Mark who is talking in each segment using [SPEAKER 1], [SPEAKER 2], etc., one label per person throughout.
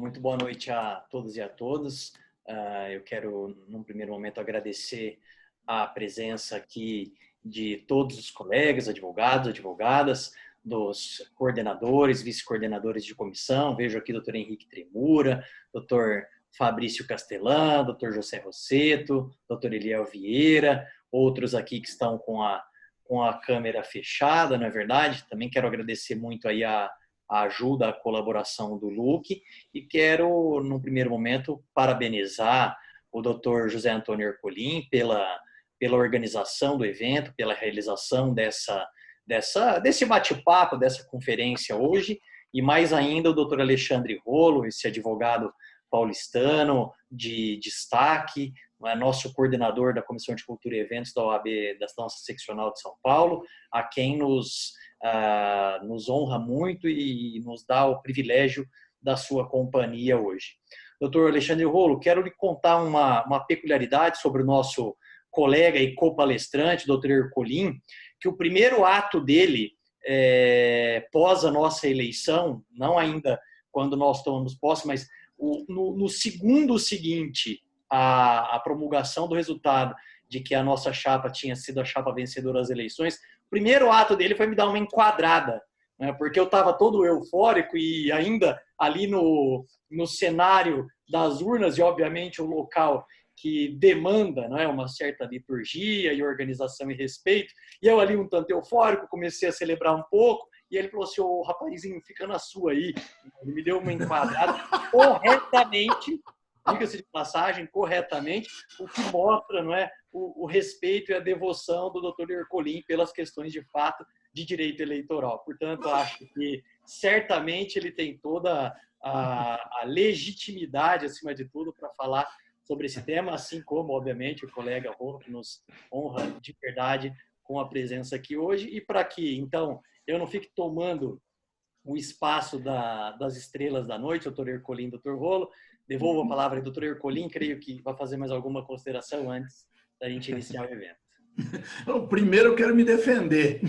[SPEAKER 1] muito boa noite a todos e a todas. Eu quero, num primeiro momento, agradecer a presença aqui de todos os colegas, advogados, advogadas, dos coordenadores, vice-coordenadores de comissão. Vejo aqui o doutor Henrique Tremura, doutor Fabrício Castelã, doutor José Rosseto, doutor Eliel Vieira, outros aqui que estão com a câmera fechada, não é verdade? Também quero agradecer muito aí a ajuda, a colaboração do Luque, e quero, num primeiro momento, parabenizar o Dr. José Antônio Ercolim pela organização do evento, pela realização desse bate-papo, dessa conferência hoje, e mais ainda o Dr. Alexandre Rolo, esse advogado paulistano de destaque, nosso coordenador da Comissão de Cultura e Eventos da OAB da nossa seccional de São Paulo, a quem nos honra muito e nos dá o privilégio da sua companhia hoje. Doutor Alexandre Rolo, quero lhe contar uma peculiaridade sobre o nosso colega e co-palestrante, doutor Ercolim, que o primeiro ato dele, pós a nossa eleição, não ainda quando nós tomamos posse, mas no segundo seguinte à promulgação do resultado de que a nossa chapa tinha sido a chapa vencedora das eleições, o primeiro ato dele foi me dar uma enquadrada, né, porque eu estava todo eufórico e ainda ali no cenário das urnas, e obviamente o local que demanda, não é, uma certa liturgia e organização e respeito, e eu ali um tanto eufórico, comecei a celebrar um pouco, e ele falou assim: ô rapazinho, fica na sua aí. Ele me deu uma enquadrada corretamente, diga-se de passagem, corretamente, o que mostra, não é, o respeito e a devoção do doutor Ercolim pelas questões de fato de direito eleitoral. Portanto, acho que certamente ele tem toda a legitimidade, acima de tudo, para falar sobre esse tema, assim como, obviamente, o colega Rolo, que nos honra de verdade com a presença aqui hoje. E para que, então, eu não fique tomando o espaço das estrelas da noite, doutor Ercolim, doutor Rolo, devolvo a palavra ao doutor Ercolim, creio que vai fazer mais alguma consideração antes da gente iniciar o evento.
[SPEAKER 2] Primeiro eu quero me defender.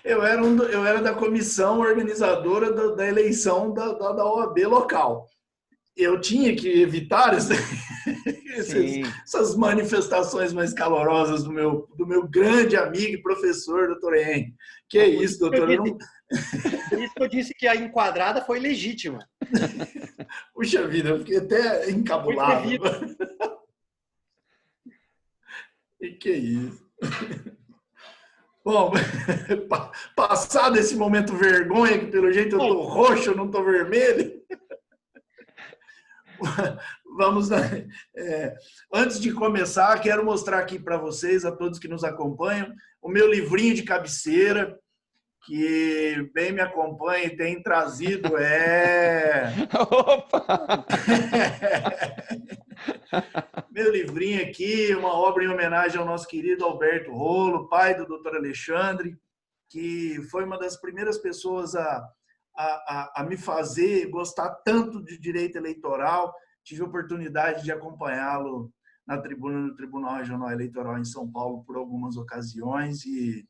[SPEAKER 2] Eu era da comissão organizadora da eleição da OAB local. Eu tinha que evitar essas manifestações mais calorosas do meu grande amigo e professor, doutor Henrique. Que é isso, doutor?
[SPEAKER 1] Por isso que eu disse que a enquadrada foi legítima.
[SPEAKER 2] Puxa vida, eu fiquei até encabulado. E que é isso? Bom, passado esse momento vergonha, que pelo jeito eu tô roxo, eu não tô vermelho. Vamos lá. Antes de começar, quero mostrar aqui para vocês, a todos que nos acompanham, o meu livrinho de cabeceira, que bem me acompanha e tem trazido
[SPEAKER 3] Opa!
[SPEAKER 2] Meu livrinho aqui, uma obra em homenagem ao nosso querido Alberto Rolo, pai do Dr. Alexandre, que foi uma das primeiras pessoas a me fazer gostar tanto de direito eleitoral. Tive a oportunidade de acompanhá-lo na tribuna do Tribunal Regional Eleitoral em São Paulo por algumas ocasiões e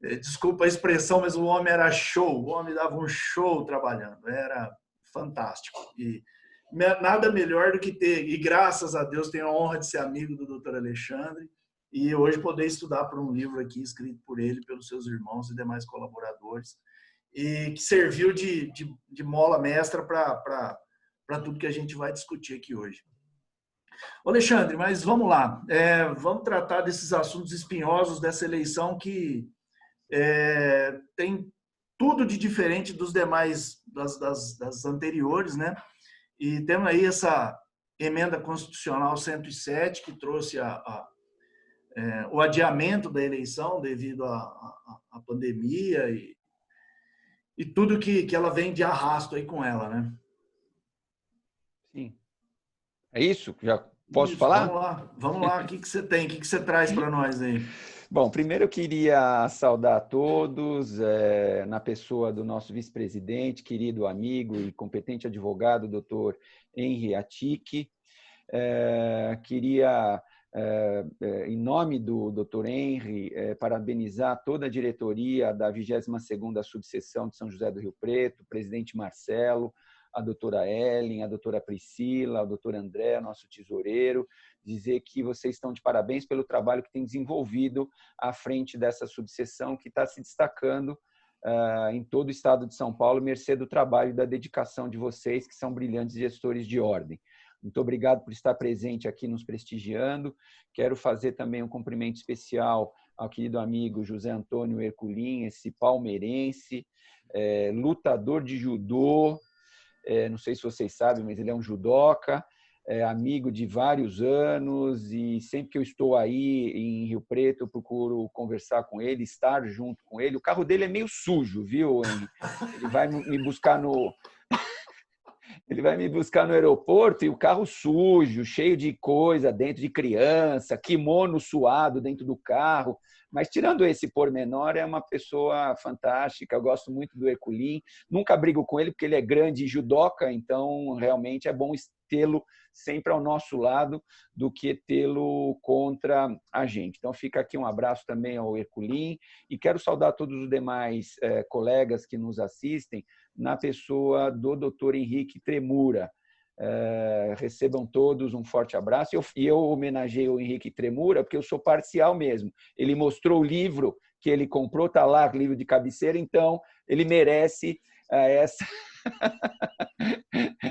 [SPEAKER 2] desculpa a expressão, mas o homem era show, o homem dava um show trabalhando, era fantástico. E nada melhor do que ter, e graças a Deus tenho a honra de ser amigo do Dr. Alexandre, e hoje poder estudar por um livro aqui escrito por ele, pelos seus irmãos e demais colaboradores, e que serviu de mola mestra para tudo que a gente vai discutir aqui hoje. Alexandre, mas vamos lá, vamos tratar desses assuntos espinhosos dessa eleição que tem tudo de diferente dos demais, das anteriores, né? E temos aí essa emenda constitucional 107, que trouxe o adiamento da eleição devido à pandemia e tudo que ela vem de arrasto aí com ela, né?
[SPEAKER 3] Sim. É isso? Já posso falar?
[SPEAKER 2] Vamos lá. O que você tem? O que você traz para nós aí?
[SPEAKER 3] Bom, primeiro eu queria saudar a todos, na pessoa do nosso vice-presidente, querido amigo e competente advogado, doutor Henri Atique. Queria, em nome do doutor Henri, parabenizar toda a diretoria da 22ª Subseção de São José do Rio Preto, o presidente Marcelo, a doutora Ellen, a doutora Priscila, o doutor André, nosso tesoureiro, dizer que vocês estão de parabéns pelo trabalho que tem desenvolvido à frente dessa subseção que está se destacando em todo o estado de São Paulo, mercê do trabalho e da dedicação de vocês, que são brilhantes gestores de ordem. Muito obrigado por estar presente aqui nos prestigiando. Quero fazer também um cumprimento especial ao querido amigo José Antônio Herculin, esse palmeirense, lutador de judô, não sei se vocês sabem, mas ele é um judoca, amigo de vários anos, e sempre que eu estou aí em Rio Preto, eu procuro conversar com ele, estar junto com ele. O carro dele é meio sujo, viu, Henry? Ele vai me buscar no... Ele vai me buscar no aeroporto e o carro sujo, cheio de coisa dentro, de criança, kimono suado dentro do carro. Mas, tirando esse pormenor, é uma pessoa fantástica. Eu gosto muito do Herculin. Nunca brigo com ele, porque ele é grande e judoca, então, realmente, é bom tê-lo sempre ao nosso lado do que tê-lo contra a gente. Então, fica aqui um abraço também ao Herculin e quero saudar todos os demais colegas que nos assistem na pessoa do Dr. Henrique Tremura. Recebam todos um forte abraço. E eu homenageei o Henrique Tremura porque eu sou parcial mesmo. Ele mostrou o livro que ele comprou, está lá, livro de cabeceira, então ele merece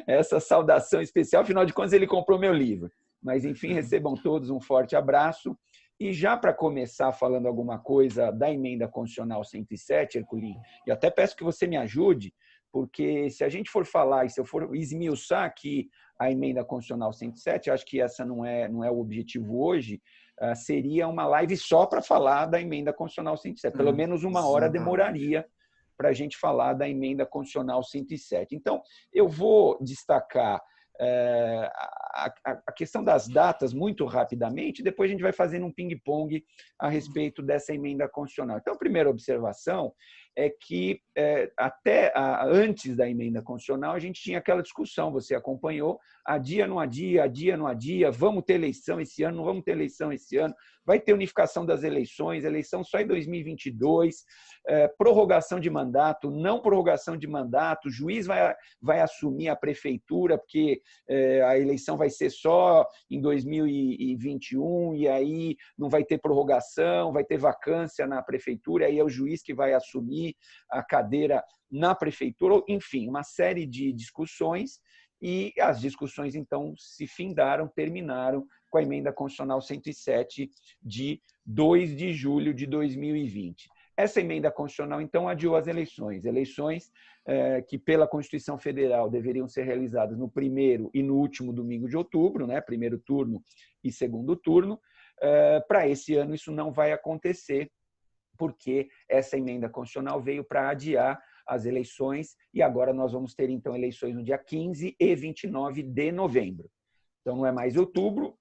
[SPEAKER 3] essa saudação especial. Afinal de contas, ele comprou meu livro. Mas, enfim, recebam todos um forte abraço. E já para começar falando alguma coisa da emenda constitucional 107, Herculin, e até peço que você me ajude, porque se a gente for falar e se eu for esmiuçar aqui a emenda constitucional 107, acho que essa não é o objetivo hoje, seria uma live só para falar da emenda constitucional 107. Pelo menos uma hora demoraria para a gente falar da emenda constitucional 107. Então, eu vou destacar a questão das datas muito rapidamente, depois a gente vai fazendo um ping-pong a respeito dessa emenda constitucional. Então, a primeira observação é que até antes da emenda constitucional a gente tinha aquela discussão, você acompanhou, adia, não adia, vamos ter eleição esse ano, não vamos ter eleição esse ano, vai ter unificação das eleições, eleição só em 2022, prorrogação de mandato, não prorrogação de mandato, o juiz vai assumir a prefeitura, porque a eleição vai ser só em 2021, e aí não vai ter prorrogação, vai ter vacância na prefeitura, aí é o juiz que vai assumir a cadeira na prefeitura, enfim, uma série de discussões, e as discussões, então, se terminaram com a emenda constitucional 107 de 2 de julho de 2020. Essa emenda constitucional, então, adiou as eleições que, pela Constituição Federal, deveriam ser realizadas no primeiro e no último domingo de outubro, né? Primeiro turno e segundo turno. Para esse ano, isso não vai acontecer, porque essa emenda constitucional veio para adiar as eleições e agora nós vamos ter, então, eleições no dia 15 e 29 de novembro. Então, não é mais outubro,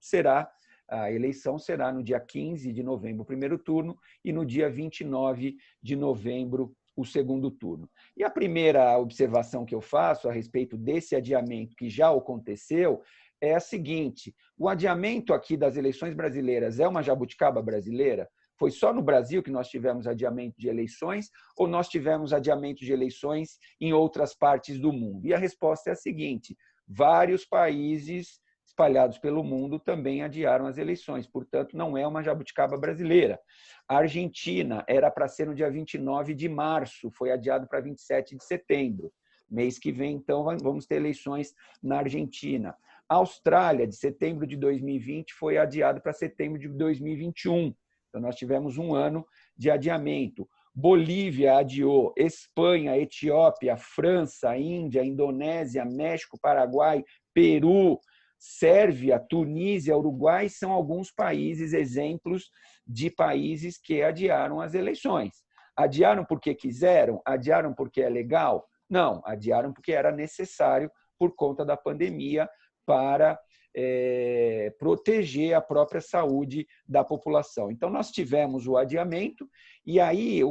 [SPEAKER 3] a eleição será no dia 15 de novembro, o primeiro turno, e no dia 29 de novembro, o segundo turno. E a primeira observação que eu faço a respeito desse adiamento que já aconteceu é a seguinte: o adiamento aqui das eleições brasileiras é uma jabuticaba brasileira? Foi só no Brasil que nós tivemos adiamento de eleições ou nós tivemos adiamento de eleições em outras partes do mundo? E a resposta é a seguinte: vários países espalhados pelo mundo também adiaram as eleições, portanto, não é uma jabuticaba brasileira. A Argentina era para ser no dia 29 de março, foi adiado para 27 de setembro. Mês que vem, então, vamos ter eleições na Argentina. A Austrália, de setembro de 2020, foi adiado para setembro de 2021. Então, nós tivemos um ano de adiamento. Bolívia adiou, Espanha, Etiópia, França, Índia, Indonésia, México, Paraguai, Peru, Sérvia, Tunísia, Uruguai são alguns países, exemplos de países que adiaram as eleições. Adiaram porque quiseram? Adiaram porque é legal? Não, adiaram porque era necessário por conta da pandemia para proteger a própria saúde da população. Então, nós tivemos o adiamento, e aí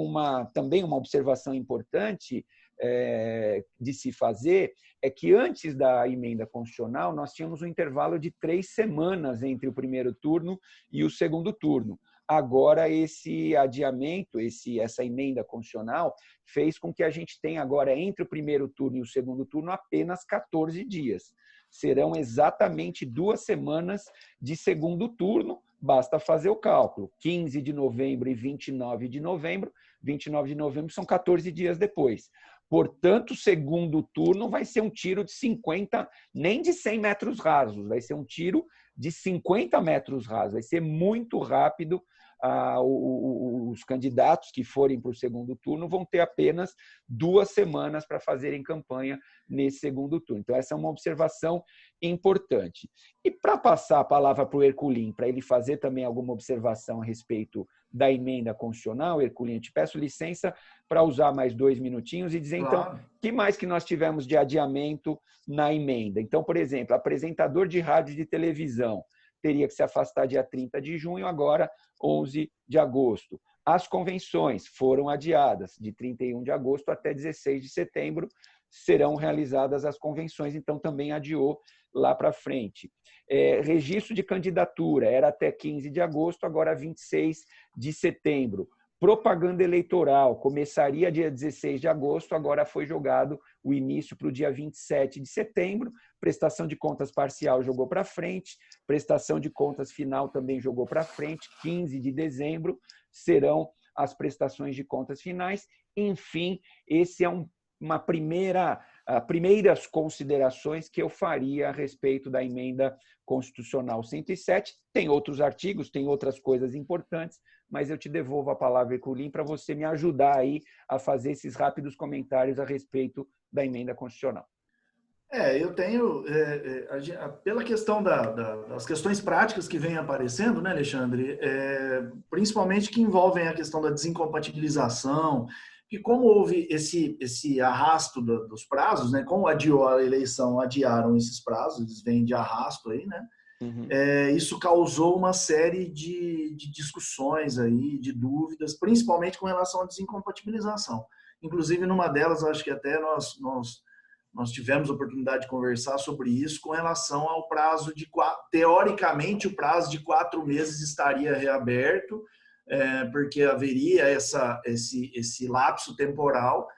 [SPEAKER 3] também uma observação importante de se fazer é que antes da emenda constitucional nós tínhamos um intervalo de 3 semanas entre o primeiro turno e o segundo turno. agora esse adiamento, essa emenda constitucional, fez com que a gente tenha agora, entre o primeiro turno e o segundo turno, apenas 14 dias. Serão exatamente 2 semanas de segundo turno, basta fazer o cálculo. 15 de novembro e 29 de novembro. 29 de novembro são 14 dias depois. Portanto, o segundo turno vai ser um tiro de 50, nem de 100 metros rasos, vai ser um tiro de 50 metros rasos. Vai ser muito rápido. Os candidatos que forem para o segundo turno vão ter apenas 2 semanas para fazerem campanha nesse segundo turno. Então, essa é uma observação importante. E para passar a palavra para o Herculin, para ele fazer também alguma observação a respeito da emenda constitucional, Herculin, eu te peço licença para usar mais 2 minutinhos e dizer,
[SPEAKER 2] Claro.
[SPEAKER 3] então, o que mais que nós tivemos de adiamento na emenda? Então, por exemplo, apresentador de rádio e de televisão teria que se afastar dia 30 de junho, agora 11 de agosto. As convenções foram adiadas, de 31 de agosto até 16 de setembro serão realizadas as convenções, então também adiou lá para frente. Registro de candidatura era até 15 de agosto, agora 26 de setembro. Propaganda eleitoral começaria dia 16 de agosto, agora foi jogado o início para o dia 27 de setembro. Prestação de contas parcial jogou para frente, prestação de contas final também jogou para frente. 15 de dezembro serão as prestações de contas finais. Enfim, esse é primeiras considerações que eu faria a respeito da emenda constitucional 107. Tem outros artigos, tem outras coisas importantes, mas eu te devolvo a palavra, Herculin, para você me ajudar aí a fazer esses rápidos comentários a respeito da emenda constitucional.
[SPEAKER 2] Eu tenho, pela questão das questões práticas que vêm aparecendo, né, Alexandre, principalmente que envolvem a questão da desincompatibilização, que como houve esse arrasto dos prazos, né, como adiou a eleição, adiaram esses prazos, eles vêm de arrasto aí, né, isso causou uma série de discussões aí, de dúvidas, principalmente com relação à desincompatibilização. Inclusive, numa delas, acho que até nós tivemos a oportunidade de conversar sobre isso com relação ao prazo de teoricamente, o prazo de 4 meses estaria reaberto, porque haveria esse lapso temporal,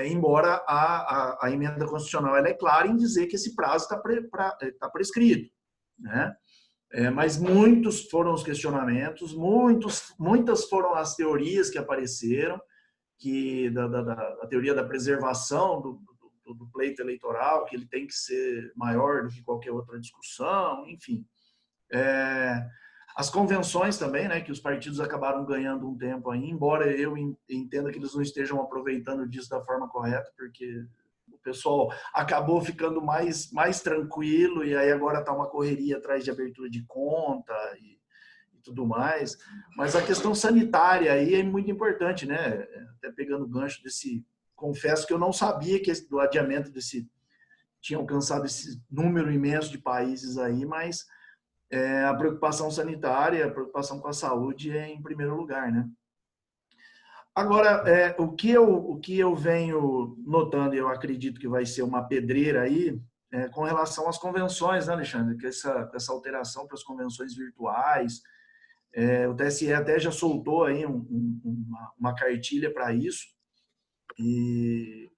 [SPEAKER 2] embora a emenda constitucional ela é clara em dizer que esse prazo está prescrito, né? Mas muitos foram os questionamentos, muitas foram as teorias que apareceram, a teoria da preservação do pleito eleitoral, que ele tem que ser maior do que qualquer outra discussão, enfim. As convenções também, né, que os partidos acabaram ganhando um tempo aí, embora eu entenda que eles não estejam aproveitando disso da forma correta, porque o pessoal acabou ficando mais tranquilo e aí agora está uma correria atrás de abertura de conta e tudo mais. Mas a questão sanitária aí é muito importante, né? Até pegando o gancho desse... Confesso que eu não sabia que do adiamento tinha alcançado esse número imenso de países aí, mas a preocupação sanitária, a preocupação com a saúde é em primeiro lugar, né? Agora, o que eu venho notando, e eu acredito que vai ser uma pedreira aí, com relação às convenções, né, Alexandre? Que essa alteração para as convenções virtuais, o TSE até já soltou aí uma cartilha para isso, e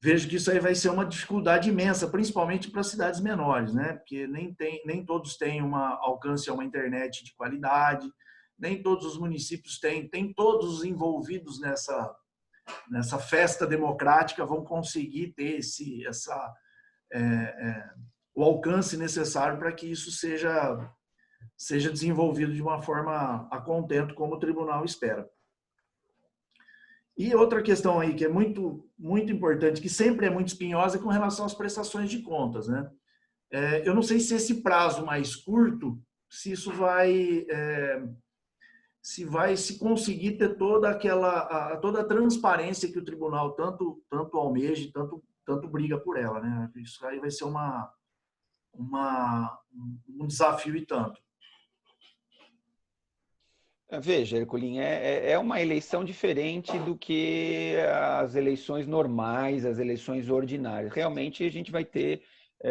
[SPEAKER 2] vejo que isso aí vai ser uma dificuldade imensa, principalmente para cidades menores, né? Porque nem todos têm alcance a uma internet de qualidade, nem todos os municípios têm todos os envolvidos nessa festa democrática vão conseguir ter o alcance necessário para que isso seja desenvolvido de uma forma a contento, como o tribunal espera. E outra questão aí que é muito, muito importante, que sempre é muito espinhosa, é com relação às prestações de contas, né? Eu não sei se esse prazo mais curto, se isso se conseguir ter toda a transparência que o tribunal tanto almeja e tanto briga por ela, né? Isso aí vai ser um desafio e tanto.
[SPEAKER 3] Veja, Herculin, é uma eleição diferente do que as eleições normais, as eleições ordinárias. Realmente, a gente vai ter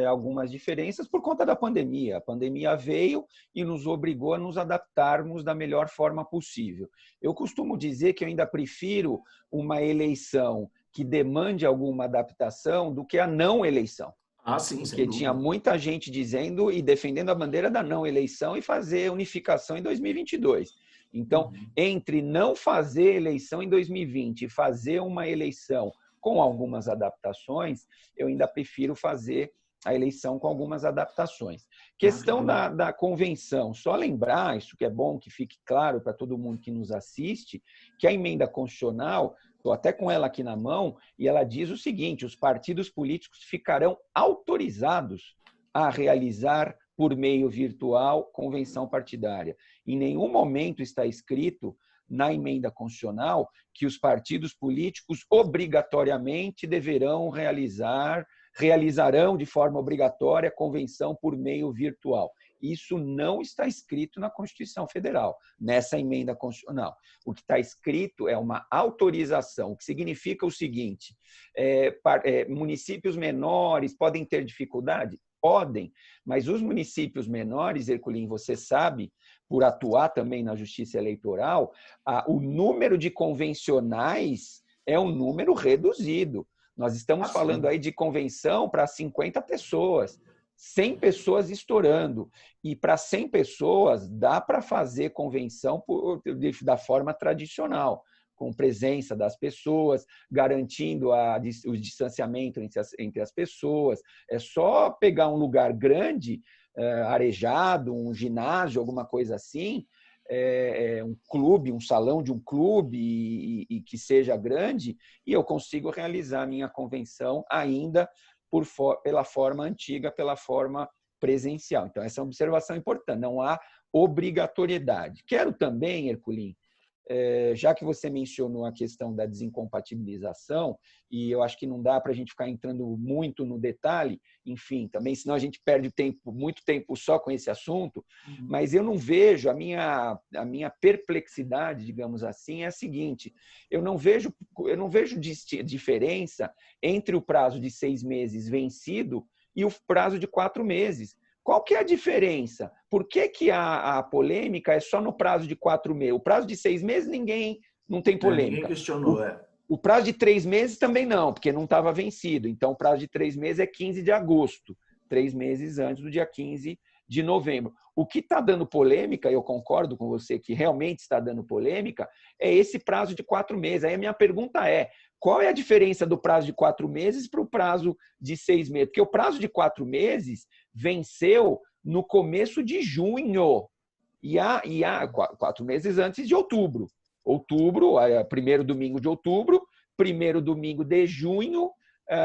[SPEAKER 3] algumas diferenças por conta da pandemia. A pandemia veio e nos obrigou a nos adaptarmos da melhor forma possível. Eu costumo dizer que eu ainda prefiro uma eleição que demande alguma adaptação do que a não eleição.
[SPEAKER 2] Ah, sim, sem
[SPEAKER 3] Porque tinha
[SPEAKER 2] dúvida.
[SPEAKER 3] muita gente dizendo e defendendo a bandeira da não eleição e fazer unificação em 2022. Então, entre não fazer eleição em 2020 e fazer uma eleição com algumas adaptações, eu ainda prefiro fazer a eleição com algumas adaptações. Questão da convenção, só lembrar, isso que é bom que fique claro para todo mundo que nos assiste, que a emenda constitucional, estou até com ela aqui na mão, e ela diz o seguinte: os partidos políticos ficarão autorizados a realizar por meio virtual convenção partidária. Em nenhum momento está escrito na emenda constitucional que os partidos políticos obrigatoriamente realizarão de forma obrigatória convenção por meio virtual. Isso não está escrito na Constituição Federal, nessa emenda constitucional. O que está escrito é uma autorização, o que significa o seguinte: municípios menores podem ter dificuldade? Podem, mas os municípios menores, Herculin, você sabe, por atuar também na Justiça Eleitoral, o número de convencionais é um número reduzido. Nós estamos falando aí de convenção para 50 pessoas, 100 pessoas estourando. E para 100 pessoas dá para fazer convenção da forma tradicional, com presença das pessoas, garantindo o distanciamento entre as pessoas. É só pegar um lugar grande, arejado, um ginásio, alguma coisa assim, um clube, um salão de um clube e que seja grande, e eu consigo realizar a minha convenção ainda pela forma antiga, pela forma presencial. Então, essa é uma observação importante, não há obrigatoriedade. Quero também, Herculin, já que você mencionou a questão da desincompatibilização, e eu acho que não dá para a gente ficar entrando muito no detalhe, enfim, também, senão a gente perde muito tempo só com esse assunto, mas eu não vejo, a minha perplexidade, digamos assim, é a seguinte: eu não vejo diferença entre o prazo de 6 meses vencido e o prazo de 4 meses. Qual que é a diferença? Por que a polêmica é só no prazo de 4 meses? O prazo de 6 meses não tem polêmica.
[SPEAKER 2] Ninguém questionou,
[SPEAKER 3] O prazo de 3 meses também não, porque não estava vencido. Então, o prazo de 3 meses é 15 de agosto, 3 meses antes do dia 15 de novembro. O que está dando polêmica, eu concordo com você que realmente está dando polêmica, é esse prazo de 4 meses. Aí a minha pergunta é: qual é a diferença do prazo de 4 meses para o prazo de 6 meses? Porque o prazo de 4 meses venceu no começo de junho, e 4 meses antes de outubro. Outubro, primeiro domingo de outubro, primeiro domingo de junho,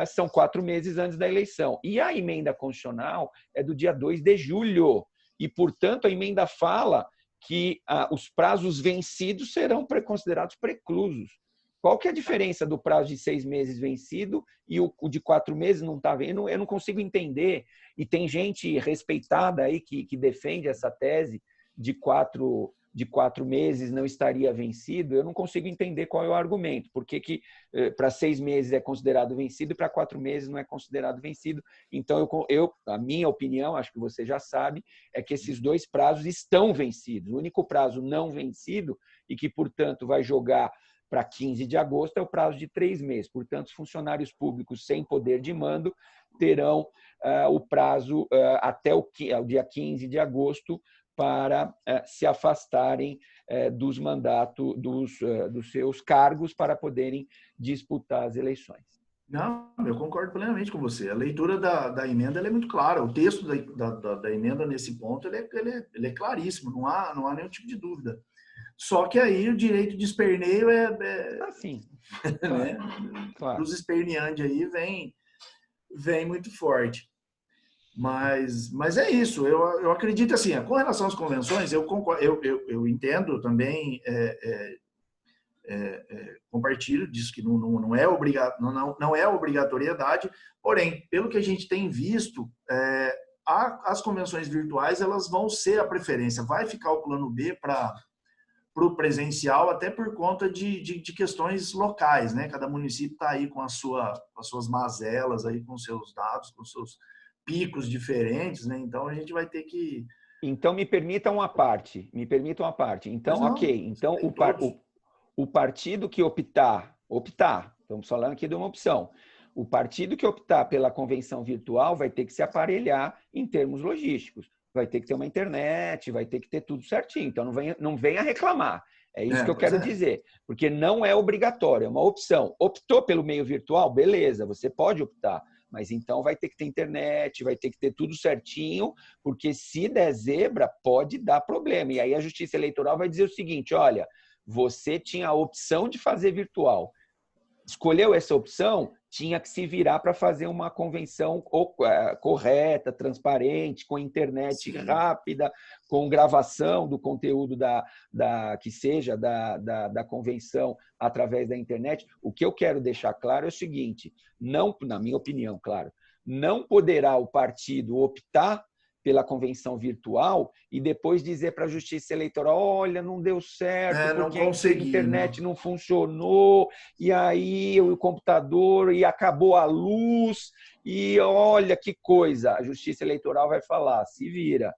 [SPEAKER 3] são 4 meses antes da eleição. E a emenda constitucional é do dia 2 de julho. E, portanto, a emenda fala que os prazos vencidos serão considerados preclusos. Qual que é a diferença do prazo de 6 meses vencido e o de 4 meses não está vendo? Eu não consigo entender. E tem gente respeitada aí que defende essa tese de 4 meses não estaria vencido. Eu não consigo entender qual é o argumento. Por que para 6 meses é considerado vencido e para 4 meses não é considerado vencido? Então, a minha opinião, acho que você já sabe, é que esses dois prazos estão vencidos. O único prazo não vencido e que, portanto, vai jogar para 15 de agosto é o prazo de 3 meses. Portanto, os funcionários públicos sem poder de mando terão o prazo até o dia 15 de agosto para se afastarem dos mandatos, dos seus cargos, para poderem disputar as eleições.
[SPEAKER 2] Não, eu concordo plenamente com você. A leitura da emenda ela é muito clara. O texto da emenda nesse ponto ele é claríssimo, não há nenhum tipo de dúvida. Só que aí o direito de esperneio
[SPEAKER 3] Sim.
[SPEAKER 2] Né?
[SPEAKER 3] Claro.
[SPEAKER 2] Os esperneantes aí vem muito forte. Mas é isso. Eu acredito assim, com relação às convenções, eu concordo, eu entendo também, compartilho disso que não é obrigatoriedade, porém, pelo que a gente tem visto, as convenções virtuais elas vão ser a preferência. Vai ficar o plano B para o presencial, até por conta de questões locais, né? Cada município está aí com as suas mazelas, aí, com seus dados, com seus picos diferentes, né? Então a gente vai ter que...
[SPEAKER 3] Então, me permitam uma parte. Então,
[SPEAKER 2] Mas não,
[SPEAKER 3] ok. Então,
[SPEAKER 2] tem todos.
[SPEAKER 3] o partido que optar, estamos falando aqui de uma opção. O partido que optar pela convenção virtual vai ter que se aparelhar em termos logísticos. Vai ter que ter uma internet, vai ter que ter tudo certinho. Então, não venha reclamar. É isso que eu quero dizer. Porque não é obrigatório, é uma opção. Optou pelo meio virtual? Beleza, você pode optar. Mas então vai ter que ter internet, vai ter que ter tudo certinho, porque se der zebra, pode dar problema. E aí a Justiça Eleitoral vai dizer o seguinte, olha, você tinha a opção de fazer virtual. Escolheu essa opção, tinha que se virar para fazer uma convenção correta, transparente, com internet rápida, com gravação do conteúdo que seja da convenção através da internet. O que eu quero deixar claro é o seguinte, não, na minha opinião, claro, não poderá o partido optar pela convenção virtual e depois dizer para a Justiça Eleitoral, olha, não deu certo, porque a internet não funcionou, e aí o computador, e acabou a luz, e olha que coisa. A Justiça Eleitoral vai falar, se vira,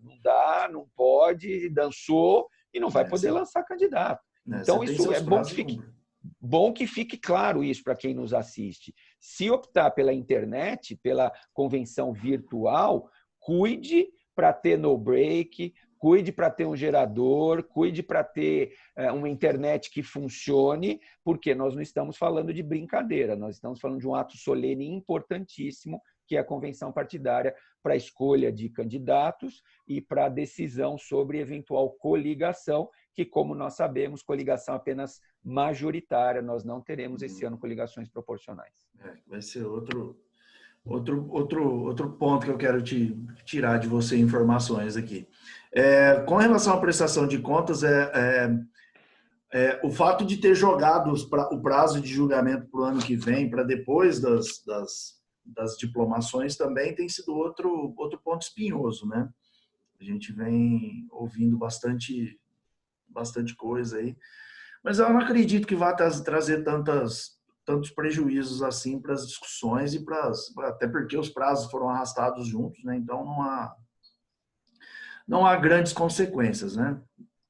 [SPEAKER 3] não dá, não pode, dançou, e não vai poder lançar candidato. Então, isso é bom que fique claro isso para quem nos assiste. Se optar pela internet, pela convenção virtual, cuide para ter no break, cuide para ter um gerador, cuide para ter uma internet que funcione, porque nós não estamos falando de brincadeira, nós estamos falando de um ato solene importantíssimo, que é a convenção partidária para a escolha de candidatos e para a decisão sobre eventual coligação, que, como nós sabemos, coligação apenas majoritária, nós não teremos esse ano coligações proporcionais.
[SPEAKER 2] Vai ser outro ponto que eu quero tirar de você informações aqui. Com relação à prestação de contas, o fato de ter jogado o prazo de julgamento para o ano que vem, para depois das diplomações, também tem sido outro ponto espinhoso, né? A gente vem ouvindo bastante coisa aí, mas eu não acredito que vá trazer tantos prejuízos assim para as discussões e até porque os prazos foram arrastados juntos, né? Então não há grandes consequências, né?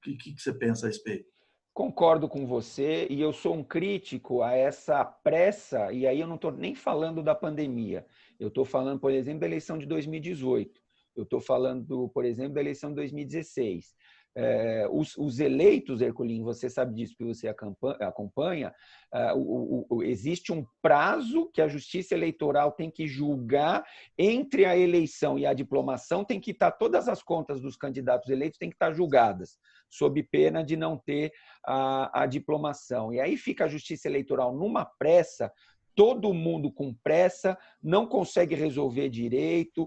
[SPEAKER 2] O que você pensa a respeito?
[SPEAKER 3] Concordo com você e eu sou um crítico a essa pressa, e aí eu não estou nem falando da pandemia, eu estou falando, por exemplo, da eleição de 2018, eu estou falando, por exemplo, da eleição de 2016. Os eleitos, Herculin, você sabe disso que você acompanha, existe um prazo que a Justiça Eleitoral tem que julgar entre a eleição e a diplomação, tem que estar, todas as contas dos candidatos eleitos têm que estar julgadas, sob pena de não ter a diplomação. E aí fica a Justiça Eleitoral numa pressa, todo mundo com pressa, não consegue resolver direito.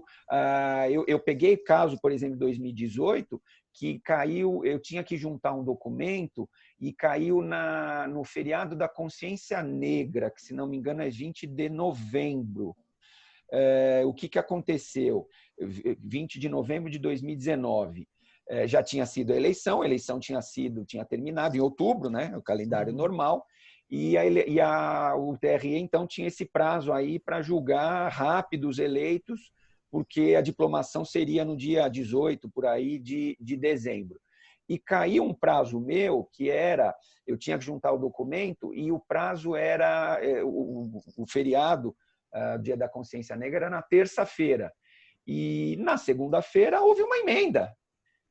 [SPEAKER 3] Eu peguei caso, por exemplo, em 2018, que caiu, eu tinha que juntar um documento e caiu no feriado da Consciência Negra, que, se não me engano, é 20 de novembro. O que aconteceu? 20 de novembro de 2019. Já tinha sido a eleição tinha terminado em outubro, né? O calendário normal, e o TRE, então, tinha esse prazo aí para julgar rápido os eleitos, porque a diplomação seria no dia 18, por aí, de dezembro. E caiu um prazo meu, que era, eu tinha que juntar o documento, e o prazo era, o feriado, Dia da Consciência Negra, era na terça-feira. E na segunda-feira houve uma emenda.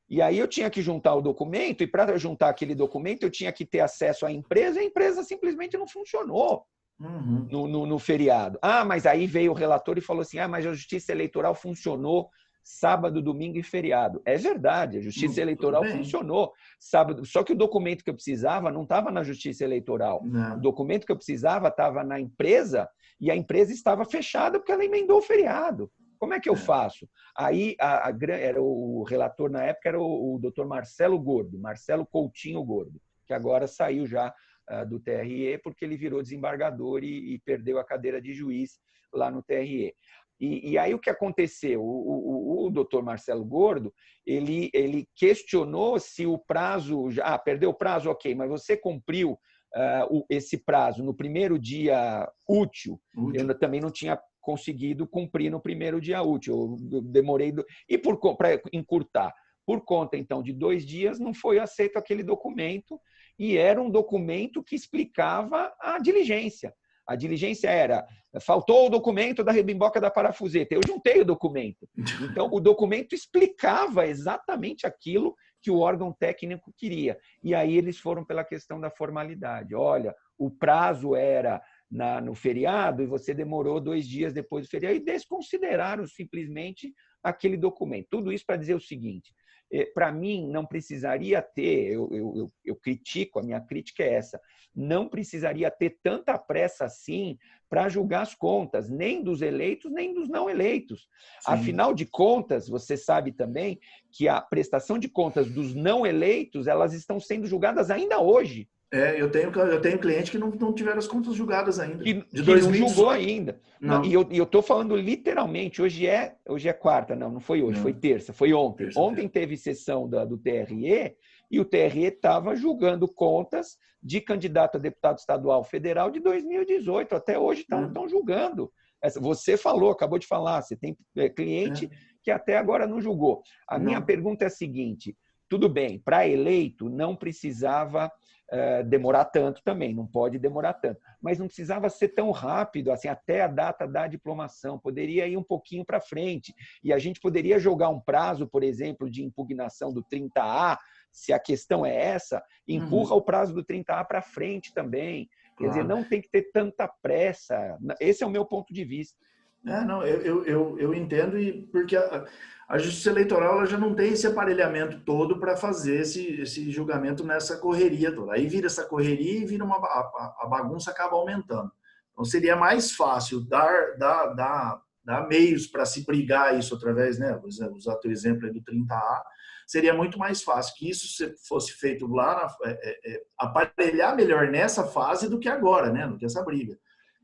[SPEAKER 3] E aí eu tinha que juntar o documento, e para juntar aquele documento eu tinha que ter acesso à empresa, e a empresa simplesmente não funcionou no feriado. Mas aí veio o relator e falou assim, mas a Justiça Eleitoral funcionou sábado, domingo e feriado. É verdade, a Justiça Eleitoral funcionou sábado, só que o documento que eu precisava não estava na Justiça Eleitoral.
[SPEAKER 2] Não.
[SPEAKER 3] O documento que eu precisava estava na empresa, e a empresa estava fechada porque ela emendou o feriado. Como é que eu faço? Aí era o relator na época era o Dr. Marcelo Coutinho Gordo, que agora saiu já do TRE porque ele virou desembargador e perdeu a cadeira de juiz lá no TRE. E aí o que aconteceu? O Dr. Marcelo Gordo, ele questionou se o prazo... perdeu o prazo, ok, mas você cumpriu esse prazo no primeiro dia útil, eu também não tinha conseguido cumprir no primeiro dia útil. Eu demorei... E para encurtar, por conta, então, de 2 dias, não foi aceito aquele documento, e era um documento que explicava a diligência. A diligência era, faltou o documento da rebimboca da parafuseta. Eu juntei o documento. Então, o documento explicava exatamente aquilo que o órgão técnico queria. E aí eles foram pela questão da formalidade. Olha, o prazo era no feriado e você demorou 2 dias depois do feriado, e desconsideraram simplesmente aquele documento. Tudo isso para dizer o seguinte: para mim, não precisaria ter, eu critico, a minha crítica é essa, não precisaria ter tanta pressa assim para julgar as contas, nem dos eleitos, nem dos não eleitos. Sim. Afinal de contas, você sabe também que a prestação de contas dos não eleitos, elas estão sendo julgadas ainda hoje.
[SPEAKER 2] Eu tenho cliente que não tiveram as contas julgadas ainda.
[SPEAKER 3] Que não julgou ainda.
[SPEAKER 2] Não.
[SPEAKER 3] E eu estou falando literalmente, hoje é quarta, não foi hoje, foi terça, foi ontem.
[SPEAKER 2] Terça.
[SPEAKER 3] Ontem teve sessão do TRE e o TRE estava julgando contas de candidato a deputado estadual federal de 2018. Até hoje estão julgando. Você falou, acabou de falar, você tem cliente que até agora não julgou. A minha pergunta é a seguinte: tudo bem, para eleito não precisava demorar tanto também, não pode demorar tanto, mas não precisava ser tão rápido, assim, até a data da diplomação, poderia ir um pouquinho para frente, e a gente poderia jogar um prazo, por exemplo, de impugnação do 30A, se a questão é essa, empurra o prazo do 30A para frente também, quer dizer, não tem que ter tanta pressa, esse é o meu ponto de vista.
[SPEAKER 2] Eu entendo, porque a Justiça Eleitoral ela já não tem esse aparelhamento todo para fazer esse julgamento nessa correria toda. Aí vira essa correria e vira a bagunça acaba aumentando. Então seria mais fácil dar meios para se brigar isso através, né? Vou usar o teu exemplo aí do 30A, seria muito mais fácil que isso fosse feito lá, aparelhar melhor nessa fase do que agora, né? Do que essa briga.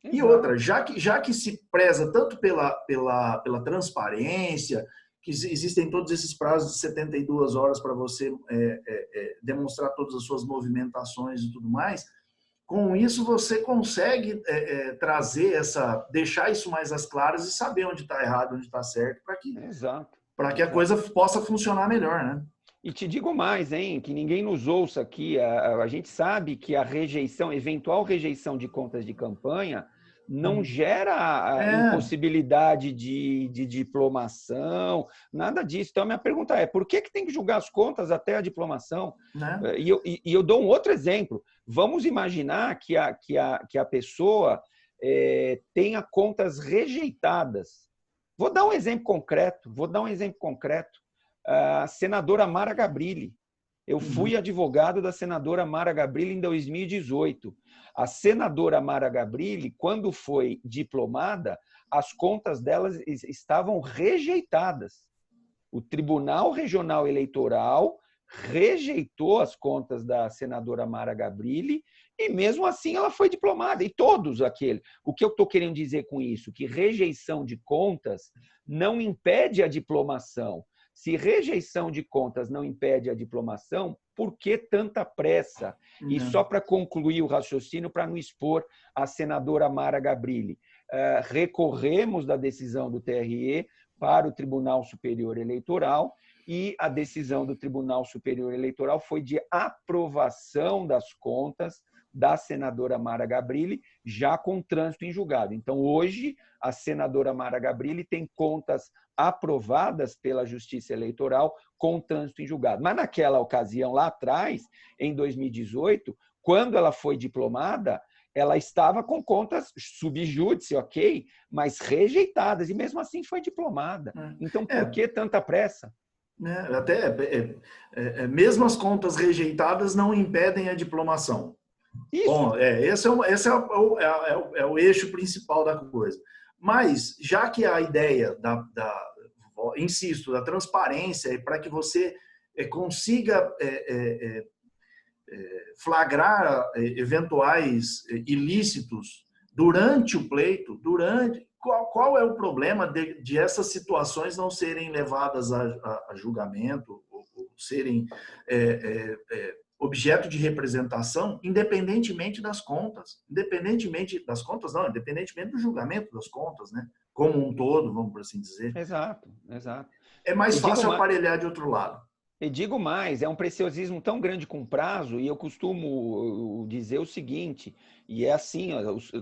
[SPEAKER 2] E outra, já que se preza tanto pela transparência, que existem todos esses prazos de 72 horas para você demonstrar todas as suas movimentações e tudo mais, com isso você consegue trazer deixar isso mais às claras e saber onde está errado, onde está certo, para que a coisa possa funcionar melhor, né?
[SPEAKER 3] E te digo mais, hein, que ninguém nos ouça aqui, a gente sabe que a eventual rejeição de contas de campanha não gera a impossibilidade de diplomação, nada disso. Então, a minha pergunta é, por que tem que julgar as contas até a diplomação? E eu dou um outro exemplo. Vamos imaginar que a pessoa tenha contas rejeitadas. Vou dar um exemplo concreto. A senadora Mara Gabrilli. Eu fui advogado da senadora Mara Gabrilli em 2018. A senadora Mara Gabrilli, quando foi diplomada, as contas delas estavam rejeitadas. O Tribunal Regional Eleitoral rejeitou as contas da senadora Mara Gabrilli e, mesmo assim, ela foi diplomada. E todos aqueles. O que eu estou querendo dizer com isso? Que rejeição de contas não impede a diplomação. Se rejeição de contas não impede a diplomação, por que tanta pressa? E só para concluir o raciocínio, para não expor a senadora Mara Gabrilli, recorremos da decisão do TRE para o Tribunal Superior Eleitoral e a decisão do Tribunal Superior Eleitoral foi de aprovação das contas da senadora Mara Gabrilli, já com trânsito em julgado. Então, hoje, a senadora Mara Gabrilli tem contas aprovadas pela Justiça Eleitoral com trânsito em julgado. Mas naquela ocasião, lá atrás, em 2018, quando ela foi diplomada, ela estava com contas sub judice, ok, mas rejeitadas, e mesmo assim foi diplomada. Então, por que tanta pressa?
[SPEAKER 2] Mesmo as contas rejeitadas não impedem a diplomação. Isso. Bom, esse é o eixo principal da coisa. Mas, já que a ideia insisto, da transparência é para que você consiga flagrar eventuais ilícitos durante o pleito, qual é o problema de essas situações não serem levadas a julgamento ou serem objeto de representação, independentemente das contas. Independentemente do julgamento das contas, né? Como um todo, vamos por assim dizer.
[SPEAKER 3] Exato, exato.
[SPEAKER 2] É mais fácil aparelhar de outro lado.
[SPEAKER 3] E digo mais, é um preciosismo tão grande com prazo, e eu costumo dizer o seguinte, e é assim,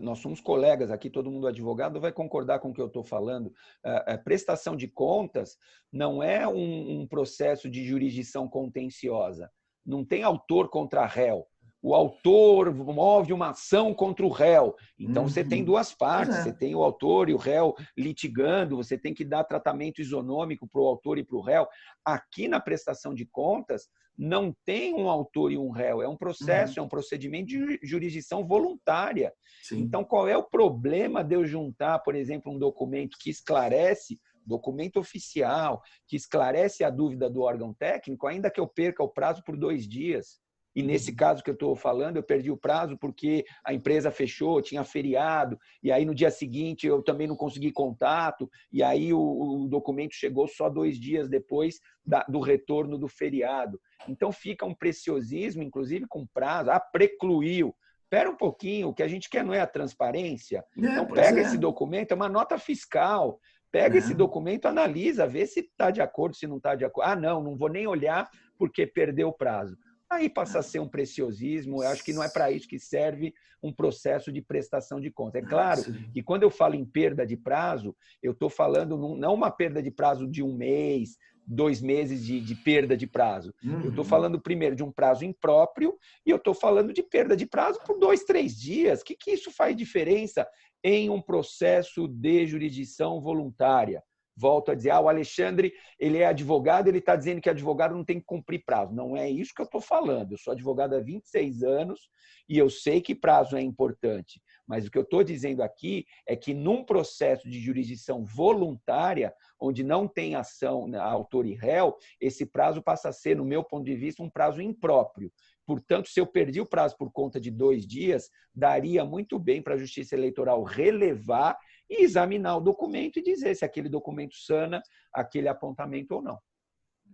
[SPEAKER 3] nós somos colegas aqui, todo mundo advogado vai concordar com o que eu estou falando, a prestação de contas não é um processo de jurisdição contenciosa, não tem autor contra réu. O autor move uma ação contra o réu. Então, você tem duas partes. Você tem o autor e o réu litigando, você tem que dar tratamento isonômico para o autor e para o réu. Aqui, na prestação de contas, não tem um autor e um réu. É um processo, é um procedimento de jurisdição voluntária. Sim. Então, qual é o problema de eu juntar, por exemplo, um documento que esclarece, documento oficial, que esclarece a dúvida do órgão técnico, ainda que eu perca o prazo por 2 dias? E nesse caso que eu estou falando, eu perdi o prazo porque a empresa fechou, tinha feriado, e aí no dia seguinte eu também não consegui contato, e aí o documento chegou só 2 dias depois do retorno do feriado. Então fica um preciosismo, inclusive com prazo, precluiu. Espera um pouquinho, o que a gente quer não é a transparência. Então pega esse documento, é uma nota fiscal, pega esse documento, analisa, vê se está de acordo, se não está de acordo. Não vou nem olhar porque perdeu o prazo. Aí passa a ser um preciosismo, eu acho que não é para isso que serve um processo de prestação de contas. É claro que quando eu falo em perda de prazo, eu estou falando não uma perda de prazo de 1 mês, 2 meses de perda de prazo. Eu estou falando primeiro de um prazo impróprio e eu estou falando de perda de prazo por 2, 3 dias. O que isso faz diferença em um processo de jurisdição voluntária? Volto a dizer, o Alexandre, ele é advogado, ele está dizendo que advogado não tem que cumprir prazo. Não é isso que eu estou falando. Eu sou advogado há 26 anos e eu sei que prazo é importante. Mas o que eu estou dizendo aqui é que num processo de jurisdição voluntária, onde não tem ação autor e réu, esse prazo passa a ser, no meu ponto de vista, um prazo impróprio. Portanto, se eu perdi o prazo por conta de 2 dias, daria muito bem para a Justiça Eleitoral relevar e examinar o documento e dizer se aquele documento sana aquele apontamento ou não.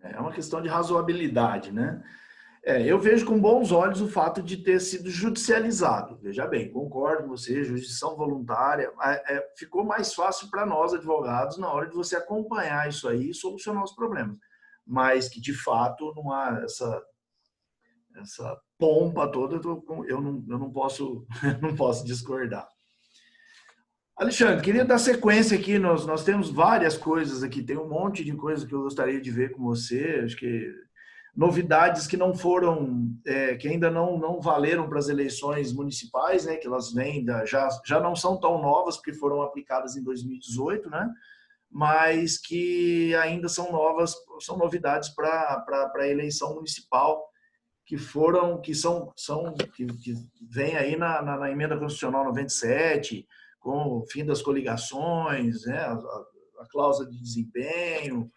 [SPEAKER 2] É uma questão de razoabilidade, né? Eu vejo com bons olhos o fato de ter sido judicializado. Veja bem, concordo com você, jurisdição voluntária. Ficou mais fácil para nós, advogados, na hora de você acompanhar isso aí e solucionar os problemas. Mas que, de fato, não há essa pompa toda, eu não posso discordar. Alexandre, queria dar sequência aqui, nós temos várias coisas aqui, tem um monte de coisas que eu gostaria de ver com você, acho que novidades que não foram, que ainda não valeram para as eleições municipais, né, que elas vêm, já não são tão novas, porque foram aplicadas em 2018, né, mas que ainda são novas, são novidades para a eleição municipal, que vem aí na emenda constitucional 97, com o fim das coligações, né, a cláusula de desempenho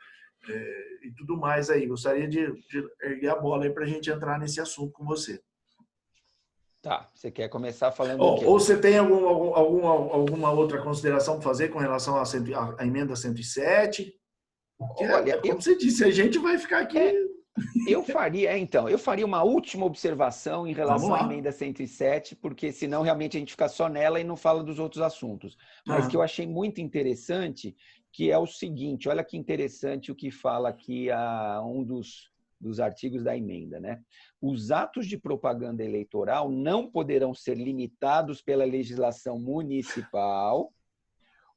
[SPEAKER 2] e tudo mais aí. Gostaria de erguer a bola aí para a gente entrar nesse assunto com você.
[SPEAKER 3] Tá, você quer começar falando
[SPEAKER 2] o quê? Ou você tem alguma outra consideração para fazer com relação à emenda 107? Olha, como você disse, a gente vai ficar aqui...
[SPEAKER 3] Eu faria uma última observação em relação à emenda 107, porque senão realmente a gente fica só nela e não fala dos outros assuntos. Mas que eu achei muito interessante, que é o seguinte, olha que interessante o que fala aqui um dos artigos da emenda, né? Os atos de propaganda eleitoral não poderão ser limitados pela legislação municipal